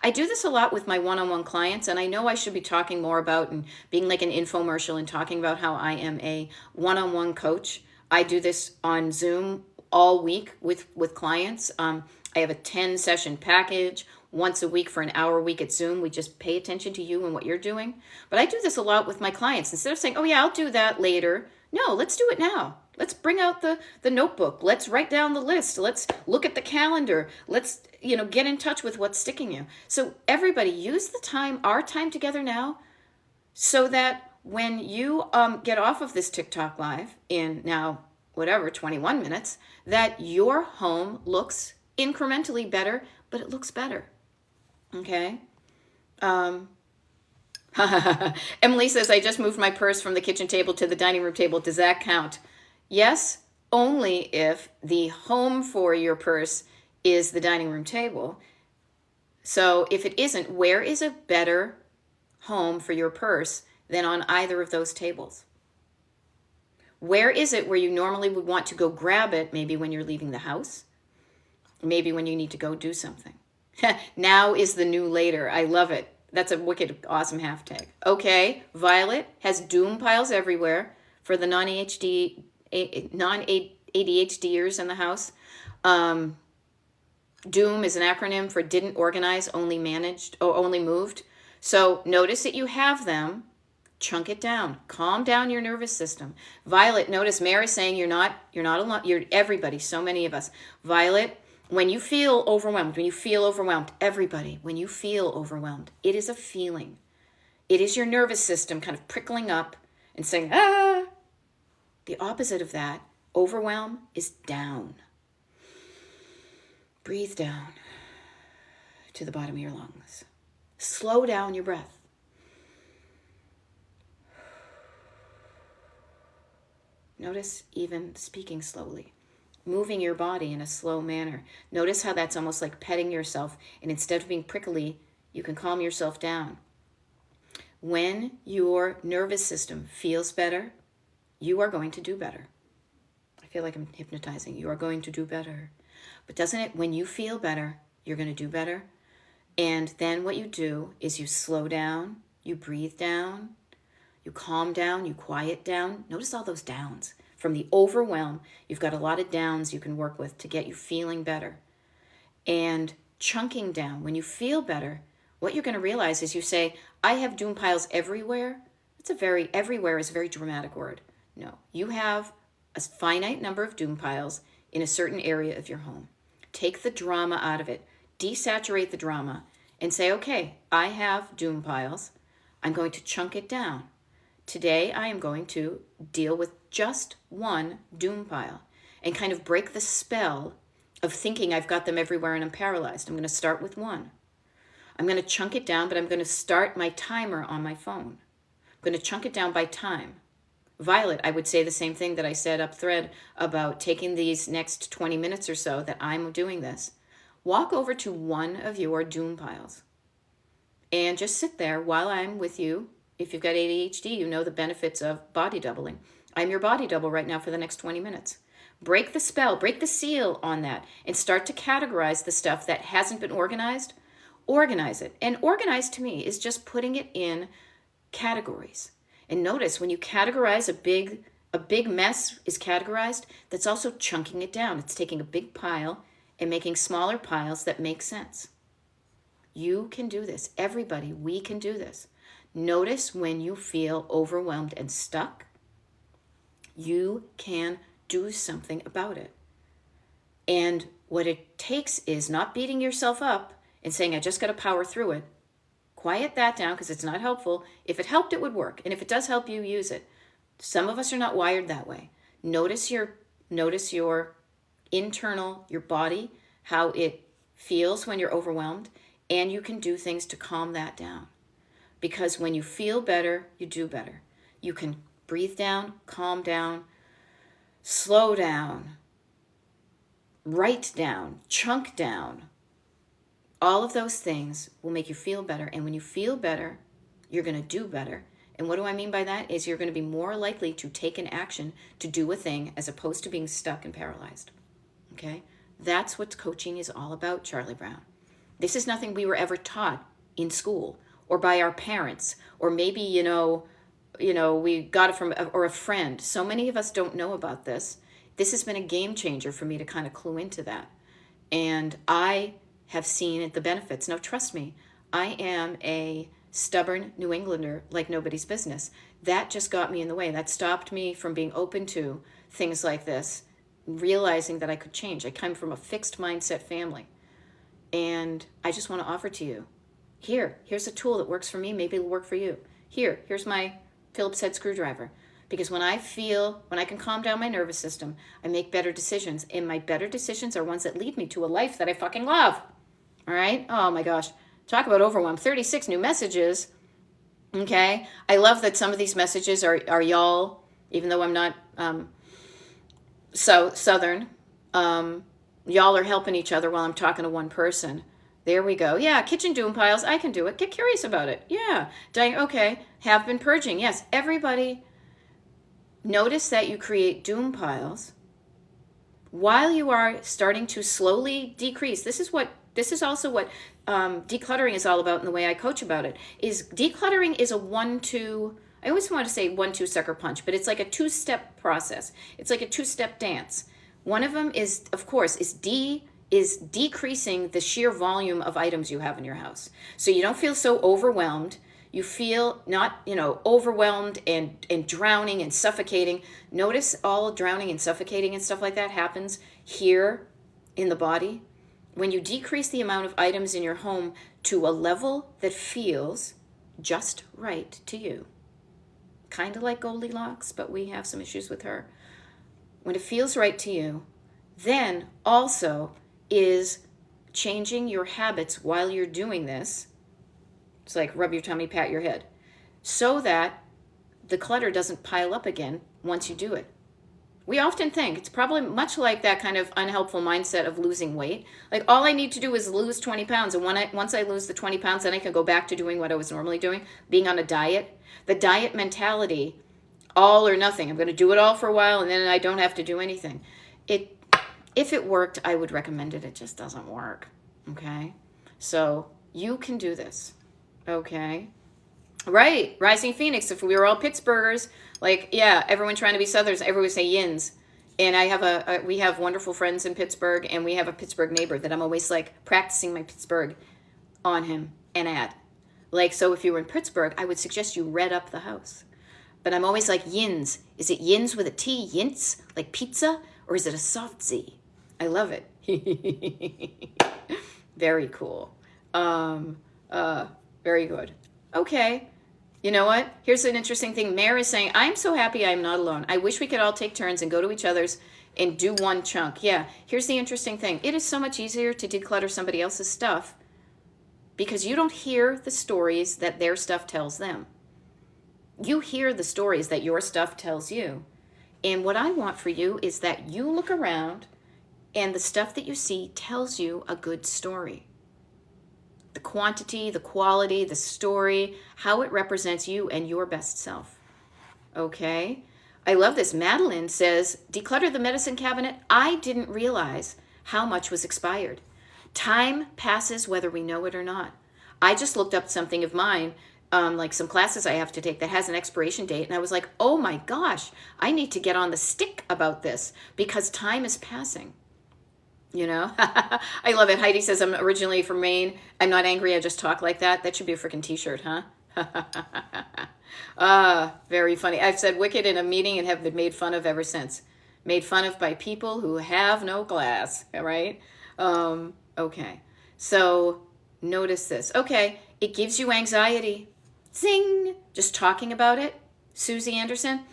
I do this a lot with my one-on-one clients, and I know I should be talking more about and being like an infomercial and talking about how I am a one-on-one coach. I do this on Zoom all week with clients. I have a 10-session package once a week for an hour a week at Zoom. We just pay attention to you and what you're doing. But I do this a lot with my clients. Instead of saying, oh yeah, I'll do that later. No, let's do it now. Let's bring out the notebook. Let's write down the list. Let's look at the calendar. Let's, get in touch with what's sticking you. So everybody use the time, our time together now, so that when you get off of this TikTok live in now, 21 minutes, that your home looks incrementally better, but it looks better. Okay? Emily says, I just moved my purse from the kitchen table to the dining room table. Does that count? Yes, only if the home for your purse is the dining room table. So if it isn't, where is a better home for your purse than on either of those tables? Where is it where you normally would want to go grab it, maybe when you're leaving the house? Maybe when you need to go do something. Now is the new later. I love it. That's a wicked, awesome hashtag. Okay, Violet has doom piles everywhere for the non-ADHDers in the house. Doom is an acronym for didn't organize, only managed, or only moved. So notice that you have them. Chunk it down. Calm down your nervous system. Violet, notice Mary saying you're not alone. You're everybody, so many of us. Violet, when you feel overwhelmed, everybody, when you feel overwhelmed, it is a feeling. It is your nervous system kind of prickling up and saying, ah. The opposite of that, overwhelm, is down. Breathe down to the bottom of your lungs. Slow down your breath. Notice even speaking slowly, moving your body in a slow manner. Notice how that's almost like petting yourself, and instead of being prickly, you can calm yourself down. When your nervous system feels better, you are going to do better. I feel like I'm hypnotizing. You are going to do better. But doesn't it, when you feel better, you're going to do better? And then what you do is you slow down, you breathe down, you calm down, you quiet down. Notice all those downs. From the overwhelm, you've got a lot of downs you can work with to get you feeling better. And chunking down, when you feel better, what you're going to realize is you say, I have doom piles everywhere. Everywhere is a very dramatic word. No, you have a finite number of doom piles in a certain area of your home. Take the drama out of it. Desaturate the drama and say, okay, I have doom piles. I'm going to chunk it down. Today, I am going to deal with just one doom pile and kind of break the spell of thinking I've got them everywhere and I'm paralyzed. I'm going to start with one. I'm going to chunk it down, but I'm going to start my timer on my phone. I'm going to chunk it down by time. Violet, I would say the same thing that I said up thread about taking these next 20 minutes or so that I'm doing this. Walk over to one of your doom piles and just sit there while I'm with you. If you've got ADHD, you know the benefits of body doubling. I'm your body double right now for the next 20 minutes. Break the spell, break the seal on that, and start to categorize the stuff that hasn't been organized. Organize it. And organize to me is just putting it in categories. And notice when you categorize a big mess is categorized, that's also chunking it down. It's taking a big pile and making smaller piles that make sense. You can do this. Everybody, we can do this. Notice when you feel overwhelmed and stuck, you can do something about it. And what it takes is not beating yourself up and saying, I just got to power through it. Quiet that down because it's not helpful. If it helped, it would work. And if it does help you, use it. Some of us are not wired that way. Notice your internal, your body, how it feels when you're overwhelmed, and you can do things to calm that down. Because when you feel better, you do better. You can breathe down, calm down, slow down, write down, chunk down. All of those things will make you feel better. And when you feel better, you're going to do better. And what do I mean by that? Is you're going to be more likely to take an action to do a thing as opposed to being stuck and paralyzed. Okay? That's what coaching is all about, Charlie Brown. This is nothing we were ever taught in school or by our parents, or maybe, we got it from or a friend. So many of us don't know about this. This has been a game changer for me to kind of clue into that. And I have seen the benefits. Now, trust me, I am a stubborn New Englander like nobody's business. That just got me in the way. That stopped me from being open to things like this, realizing that I could change. I come from a fixed mindset family. And I just want to offer to you, here's a tool that works for me. Maybe it'll work for you. Here's my Phillips head screwdriver. Because when I can calm down my nervous system, I make better decisions. And my better decisions are ones that lead me to a life that I fucking love. All right? Oh my gosh. Talk about overwhelm. 36 new messages. Okay? I love that some of these messages are y'all, even though I'm not Southern. Y'all are helping each other while I'm talking to one person. There we go. Yeah, kitchen doom piles. I can do it. Get curious about it. Yeah. Okay. Have been purging. Yes. Everybody, notice that you create doom piles while you are starting to slowly decrease, this is also what decluttering is all about, and the way I coach about it is decluttering is a 1-2. I always want to say 1-2 sucker punch, but it's like a 2-step process. It's like a 2-step dance. One of them is, of course, is decreasing the sheer volume of items you have in your house, so you don't feel so overwhelmed. You feel not, overwhelmed and drowning and suffocating. Notice all drowning and suffocating and stuff like that happens here in the body. When you decrease the amount of items in your home to a level that feels just right to you, kind of like Goldilocks, but we have some issues with her. When it feels right to you, then also is changing your habits while you're doing this. It's like rub your tummy, pat your head, so that the clutter doesn't pile up again once you do it. We often think it's probably much like that kind of unhelpful mindset of losing weight. Like, all I need to do is lose 20 pounds. And once I lose the 20 pounds, then I can go back to doing what I was normally doing, being on a diet. The diet mentality, all or nothing. I'm going to do it all for a while, and then I don't have to do anything. If it worked, I would recommend it. It just doesn't work. Okay? So you can do this. Okay. Right. Rising Phoenix. If we were all Pittsburghers, like, yeah, everyone trying to be Southerners, everyone would say yins. And I have we have wonderful friends in Pittsburgh, and we have a Pittsburgh neighbor that I'm always like practicing my Pittsburgh on him and at. Like, so if you were in Pittsburgh, I would suggest you red up the house. But I'm always like yins. Is it yins with a T, yints, like pizza? Or is it a soft Z? I love it. Very cool. Very good. Okay. You know what? Here's an interesting thing. Mare is saying, I'm so happy I'm not alone. I wish we could all take turns and go to each other's and do one chunk. Yeah. Here's the interesting thing. It is so much easier to declutter somebody else's stuff because you don't hear the stories that their stuff tells them. You hear the stories that your stuff tells you. And what I want for you is that you look around and the stuff that you see tells you a good story. The quantity, the quality, the story, how it represents you and your best self. Okay? I love this. Madeline says, declutter the medicine cabinet. I didn't realize how much was expired. Time passes whether we know it or not. I just looked up something of mine, like some classes I have to take that has an expiration date, and I was like, oh my gosh, I need to get on the stick about this because time is passing. You know, I love it. Heidi says, I'm originally from Maine. I'm not angry. I just talk like that. That should be a freaking t-shirt, huh? Very funny. I've said wicked in a meeting and have been made fun of ever since. Made fun of by people who have no class, right? Okay. So notice this. Okay. It gives you anxiety. Zing. Just talking about it. Susie Anderson.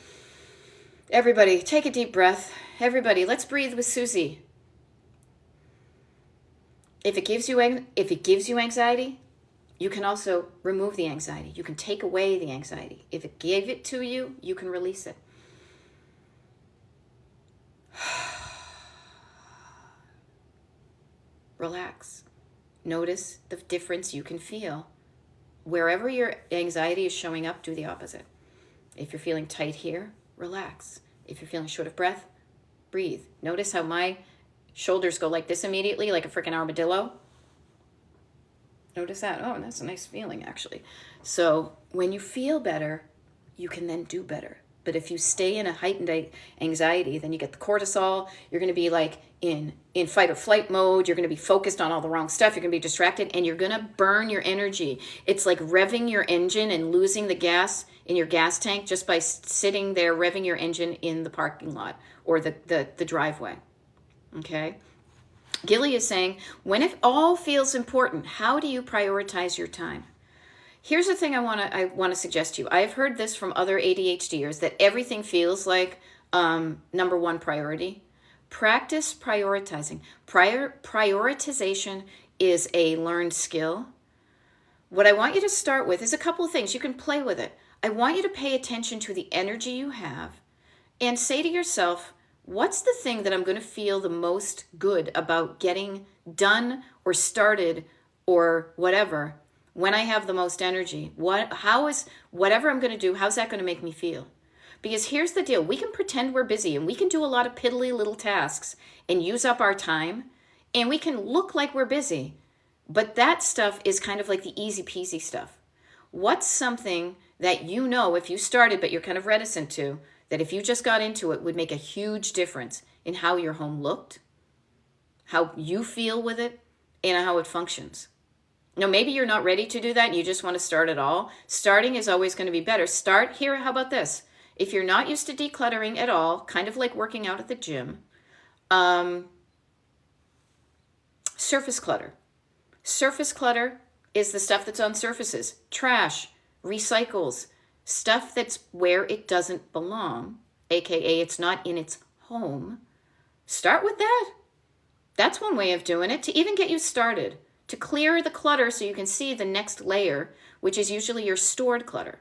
Everybody, take a deep breath. Everybody, let's breathe with Susie. If it gives you anxiety, you can also remove the anxiety. You can take away the anxiety. If it gave it to you, you can release it. Relax. Notice the difference you can feel. Wherever your anxiety is showing up, do the opposite. If you're feeling tight here, relax. If you're feeling short of breath, breathe. Notice how my shoulders go like this immediately, like a freaking armadillo. Notice that. Oh, that's a nice feeling, actually. So when you feel better, you can then do better. But if you stay in a heightened anxiety, then you get the cortisol. You're going to be like in fight or flight mode. You're going to be focused on all the wrong stuff. You're going to be distracted, and you're going to burn your energy. It's like revving your engine and losing the gas in your gas tank just by sitting there revving your engine in the parking lot or the driveway. Okay. Gilly is saying, when it all feels important, how do you prioritize your time? Here's the thing I want to suggest to you. I've heard this from other ADHDers that everything feels like number one priority. Practice prioritizing. Prioritization is a learned skill. What I want you to start with is a couple of things. You can play with it. I want you to pay attention to the energy you have and say to yourself, what's the thing that I'm going to feel the most good about getting done or started or whatever when I have the most energy? How is whatever I'm going to do, how's that going to make me feel? Because here's the deal. We can pretend we're busy and we can do a lot of piddly little tasks and use up our time, and we can look like we're busy. But that stuff is kind of like the easy peasy stuff. What's something that you know if you started but you're kind of reticent to, that if you just got into it would make a huge difference in how your home looked, how you feel with it, and how it functions? Now, maybe you're not ready to do that and you just want to start at all. Starting is always going to be better. Start here. How about this? If you're not used to decluttering at all, kind of like working out at the gym, surface clutter. Surface clutter is the stuff that's on surfaces. Trash, recycles, stuff that's where it doesn't belong, aka it's not in its home. Start with that. That's one way of doing it, to even get you started, to clear the clutter so you can see the next layer, which is usually your stored clutter.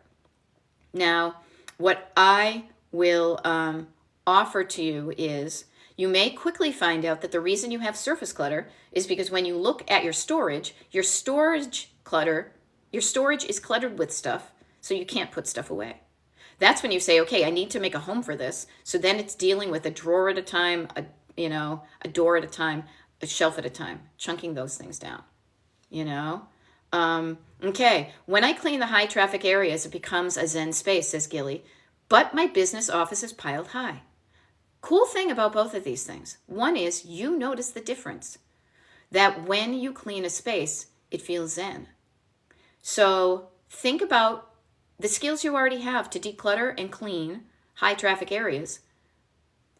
Now, what I will offer to you is, you may quickly find out that the reason you have surface clutter is because when you look at your storage clutter, your storage is cluttered with stuff, so you can't put stuff away. That's when you say, okay, I need to make a home for this. So then it's dealing with a drawer at a time, a door at a time, a shelf at a time, chunking those things down. Okay, when I clean the high traffic areas, it becomes a zen space, says Gilly, but my business office is piled high. Cool thing about both of these things. One is you notice the difference, that when you clean a space, it feels zen. So think about the skills you already have to declutter and clean high traffic areas.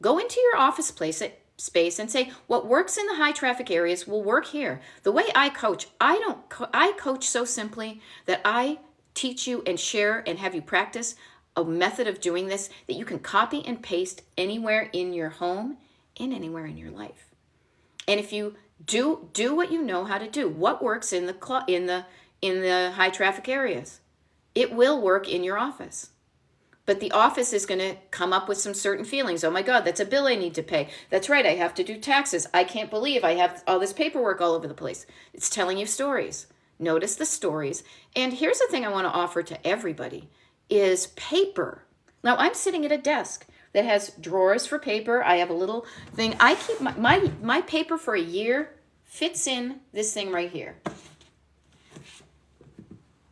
Go into your office space and say, what works in the high traffic areas will work here. The way I coach, I coach so simply that I teach you and share and have you practice a method of doing this that you can copy and paste anywhere in your home and anywhere in your life. And if you do what you know how to do, what works in the high traffic areas, it will work in your office. But the office is going to come up with some certain feelings. Oh my God, that's a bill I need to pay. That's right, I have to do taxes. I can't believe I have all this paperwork all over the place. It's telling you stories. Notice the stories. And here's the thing I want to offer to everybody is paper. Now, I'm sitting at a desk that has drawers for paper. I have a little thing. I keep my paper for a year fits in this thing right here.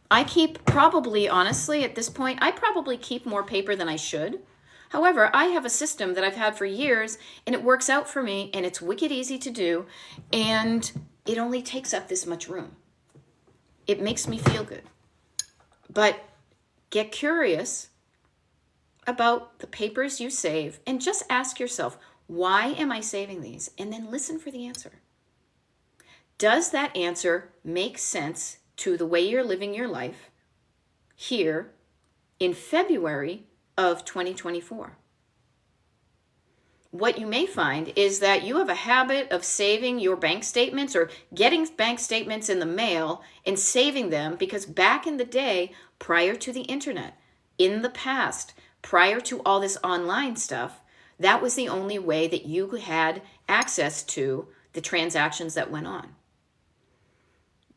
I keep probably, honestly, at this point, I probably keep more paper than I should. However, I have a system that I've had for years, and it works out for me, and it's wicked easy to do, and it only takes up this much room. It makes me feel good. But get curious about the papers you save, and just ask yourself, why am I saving these? And then listen for the answer. Does that answer make sense to the way you're living your life here in February of 2024? What you may find is that you have a habit of saving your bank statements or getting bank statements in the mail and saving them because back in the day, prior to the internet, in the past, prior to all this online stuff, that was the only way that you had access to the transactions that went on.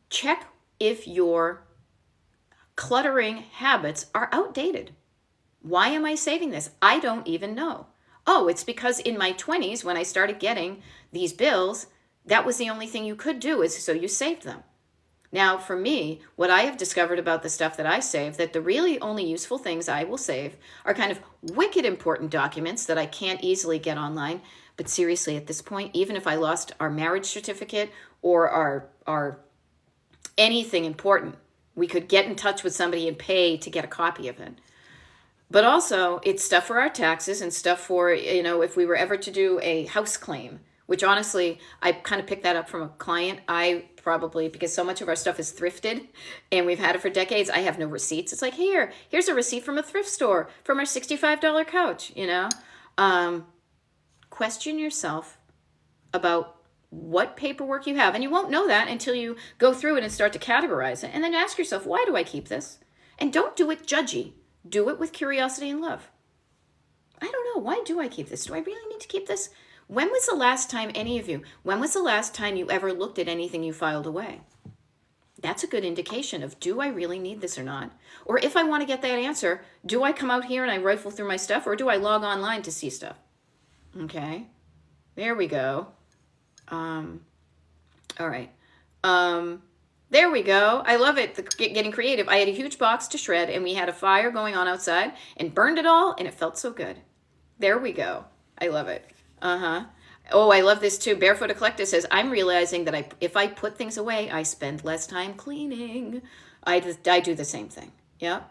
Check if your cluttering habits are outdated. Why am I saving this? I don't even know. Oh, it's because in my 20s, when I started getting these bills, that was the only thing you could do, is so you saved them. Now, for me, what I have discovered about the stuff that I save, that the really only useful things I will save are kind of wicked important documents that I can't easily get online. But seriously, at this point, even if I lost our marriage certificate or our anything important, we could get in touch with somebody and pay to get a copy of it. But also, it's stuff for our taxes and stuff for, if we were ever to do a house claim, which honestly, I kind of picked that up from a client. I probably, because so much of our stuff is thrifted and we've had it for decades, I have no receipts. It's like, here's a receipt from a thrift store from our $65 couch, Question yourself about what paperwork you have. And you won't know that until you go through it and start to categorize it. And then ask yourself, why do I keep this? And don't do it judgy. Do it with curiosity and love. I don't know. Why do I keep this? Do I really need to keep this? When was the last time, any of you, when was the last time you ever looked at anything you filed away? That's a good indication of, do I really need this or not? Or if I want to get that answer, do I come out here and I rifle through my stuff, or do I log online to see stuff? Okay, there we go. All right. There we go. I love it. Getting creative. I had a huge box to shred, and we had a fire going on outside and burned it all, and it felt so good. There we go. I love it. Oh, I love this too. Barefoot Eclectic says, I'm realizing that if I put things away, I spend less time cleaning. I do the same thing. Yeah.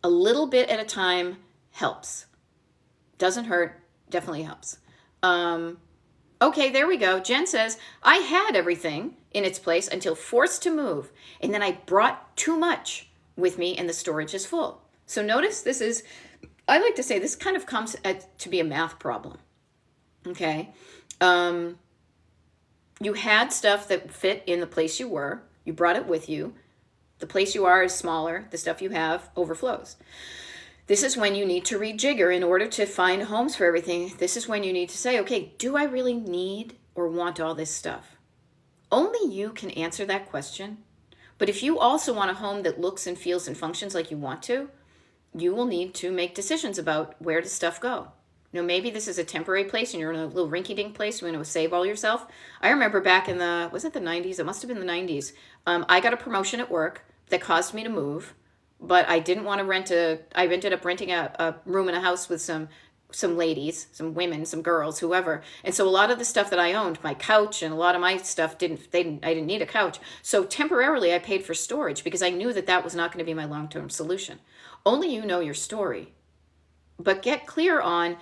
A little bit at a time helps. Doesn't hurt. Definitely helps. Okay, there we go. Jen says, I had everything in its place until forced to move, and then I brought too much with me and the storage is full. So notice I like to say this kind of comes to be a math problem. Okay. You had stuff that fit in the place you were. You brought it with you. The place you are is smaller. The stuff you have overflows. This is when you need to rejigger in order to find homes for everything. This is when you need to say, okay, do I really need or want all this stuff? Only you can answer that question. But if you also want a home that looks and feels and functions like you want to, you will need to make decisions about where does stuff go. Maybe this is a temporary place and you're in a little rinky-dink place. You want to save all yourself. I remember back in was it the 90s? It must have been the 90s. I got a promotion at work that caused me to move, but I didn't want to I ended up renting a room in a house with some ladies, some women, some girls, whoever. And so a lot of the stuff that I owned, my couch and a lot of my stuff, I didn't need a couch. So temporarily I paid for storage because I knew that was not going to be my long-term solution. Only you know your story. But get clear on,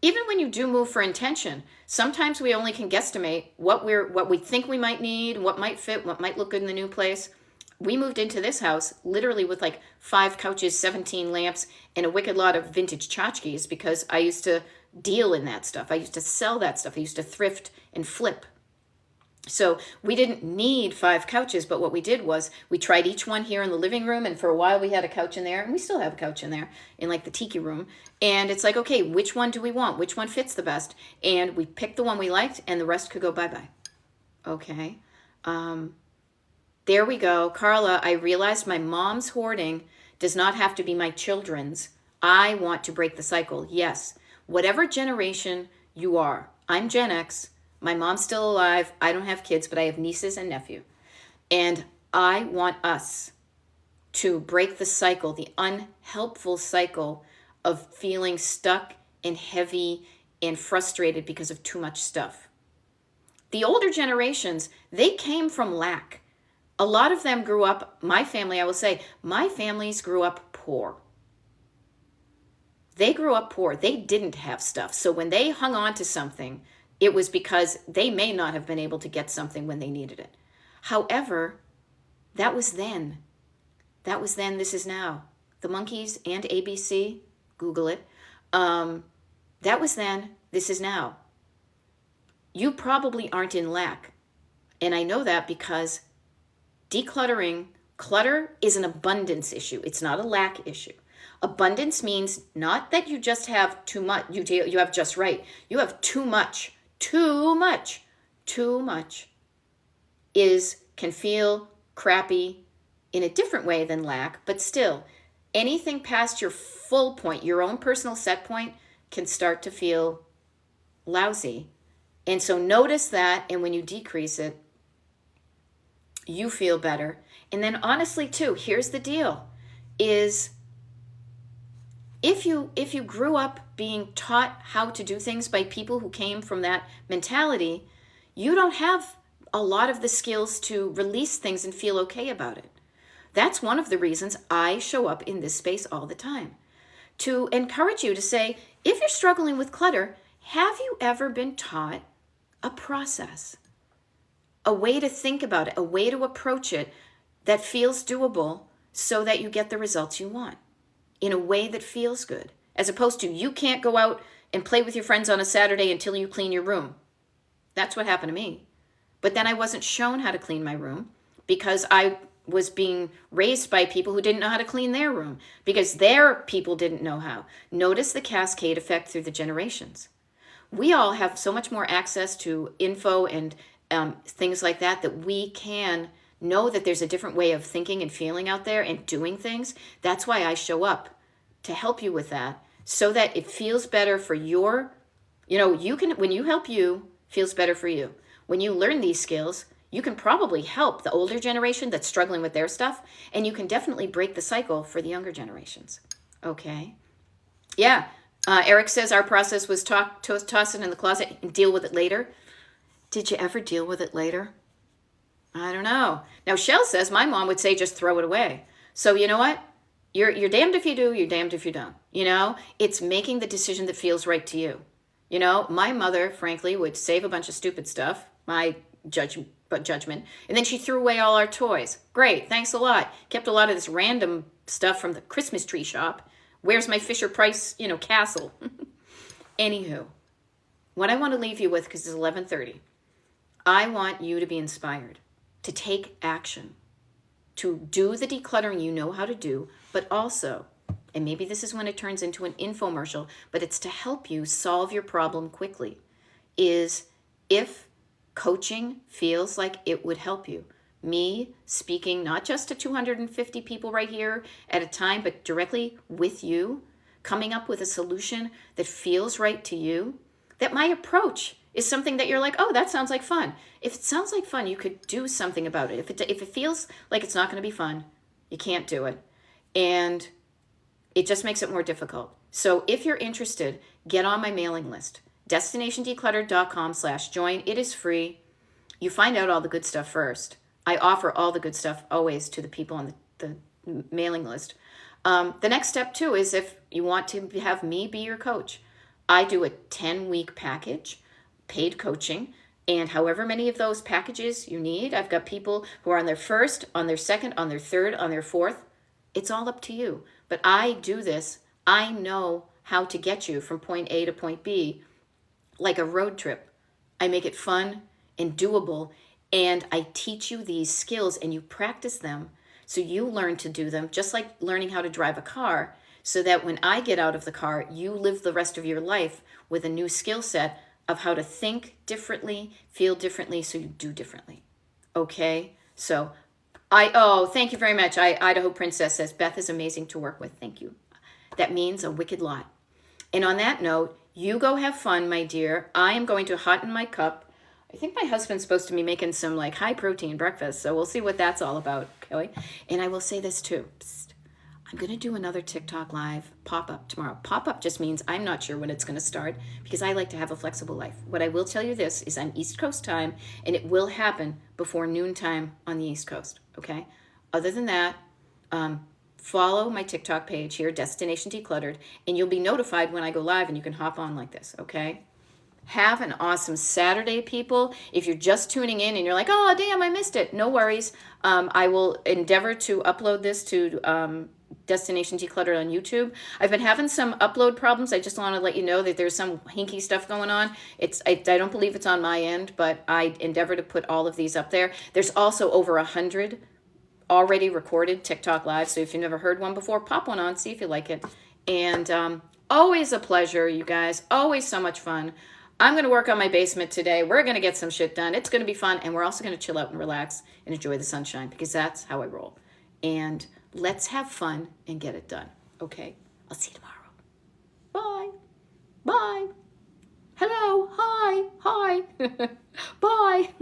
even when you do move for intention, sometimes we only can guesstimate what we think we might need, what might fit, what might look good in the new place. We moved into this house literally with like 5 couches, 17 lamps, and a wicked lot of vintage tchotchkes because I used to deal in that stuff. I used to sell that stuff. I used to thrift and flip. So we didn't need 5 couches, but what we did was we tried each one here in the living room, and for a while we had a couch in there, and we still have a couch in there in like the tiki room. And it's like, okay, which one do we want? Which one fits the best? And we picked the one we liked, and the rest could go bye-bye. Okay. There we go. Carla, I realized my mom's hoarding does not have to be my children's. I want to break the cycle. Yes. Whatever generation you are. I'm Gen X. My mom's still alive. I don't have kids, but I have nieces and nephew. And I want us to break the cycle, the unhelpful cycle of feeling stuck and heavy and frustrated because of too much stuff. The older generations, they came from lack. A lot of them grew up, my family, I will say, my families grew up poor. They grew up poor. They didn't have stuff. So when they hung on to something, it was because they may not have been able to get something when they needed it. However, that was then. That was then, this is now. The Monkees and ABC, Google it. That was then, this is now. You probably aren't in lack. And I know that because clutter is an abundance issue. It's not a lack issue. Abundance means not that you just have too much, you have just right. You have too much. Too much can feel crappy in a different way than lack, but still, anything past your full point, your own personal set point, can start to feel lousy. And so notice that, and when you decrease it, you feel better. And then honestly too, here's the deal, is if you grew up being taught how to do things by people who came from that mentality, you don't have a lot of the skills to release things and feel okay about it. That's one of the reasons I show up in this space all the time. To encourage you to say, if you're struggling with clutter, have you ever been taught a process? A way to think about it, a way to approach it that feels doable so that you get the results you want in a way that feels good, as opposed to you can't go out and play with your friends on a Saturday until you clean your room. That's what happened to me. But then I wasn't shown how to clean my room because I was being raised by people who didn't know how to clean their room because their people didn't know how. Notice the cascade effect through the generations. We all have so much more access to info and things like that we can know that there's a different way of thinking and feeling out there and doing things. That's why I show up to help you with that, so that it feels better for your, you can, when you help you, feels better for you. When you learn these skills, you can probably help the older generation that's struggling with their stuff, and you can definitely break the cycle for the younger generations. Okay. Yeah. Eric says our process was toss it in the closet and deal with it later. Did you ever deal with it later? I don't know. Now, Shell says my mom would say just throw it away. So you know what? You're damned if you do, you're damned if you don't. It's making the decision that feels right to you. My mother, frankly, would save a bunch of stupid stuff, my judgment, and then she threw away all our toys. Great, thanks a lot. Kept a lot of this random stuff from the Christmas tree shop. Where's my Fisher Price, castle? Anywho, what I want to leave you with, because it's 11:30, I want you to be inspired, to take action, to do the decluttering you know how to do, but also, and maybe this is when it turns into an infomercial, but it's to help you solve your problem quickly, is if coaching feels like it would help you. Me speaking not just to 250 people right here at a time, but directly with you, coming up with a solution that feels right to you, that my approach is something that you're like, oh, that sounds like fun. If it sounds like fun, you could do something about it. If it feels like it's not going to be fun, you can't do it. And it just makes it more difficult. So if you're interested, get on my mailing list, destinationdecluttered.com/join. It is free. You find out all the good stuff first. I offer all the good stuff always to the people on the mailing list. The next step too is if you want to have me be your coach, I do a 10-week package, paid coaching, and however many of those packages you need, I've got people who are on their first, on their second, on their third, on their fourth. It's all up to you. But I do this. I know how to get you from point A to point B like a road trip. I make it fun and doable, and I teach you these skills and you practice them so you learn to do them, just like learning how to drive a car, so that when I get out of the car, you live the rest of your life with a new skill set of how to think differently, feel differently, so you do differently. Okay? So, thank you very much. Idaho Princess says, Beth is amazing to work with. Thank you. That means a wicked lot. And on that note, you go have fun, my dear. I am going to hotten my cup. I think my husband's supposed to be making some high protein breakfast, so we'll see what that's all about, Kelly. And I will say this too. Psst. I'm going to do another TikTok live pop-up tomorrow. Pop-up just means I'm not sure when it's going to start because I like to have a flexible life. What I will tell you this is on East Coast time, and it will happen before noontime on the East Coast, okay? Other than that, follow my TikTok page here, Destination Decluttered, and you'll be notified when I go live and you can hop on like this, okay? Have an awesome Saturday, people. If you're just tuning in and you're like, oh, damn, I missed it, no worries. I will endeavor to upload this to Destination Decluttered on YouTube. I've been having some upload problems. I just want to let you know that there's some hinky stuff going on. I don't believe it's on my end, but I endeavor to put all of these up there. There's also over 100 already recorded TikTok lives, so if you've never heard one before, pop one on, see if you like it. And always a pleasure, you guys. Always so much fun. I'm going to work on my basement today. We're going to get some shit done. It's going to be fun, and we're also going to chill out and relax and enjoy the sunshine because that's how I roll. And let's have fun and get it done. Okay? I'll see you tomorrow. Bye. Bye. Hello. Hi. Hi. Bye.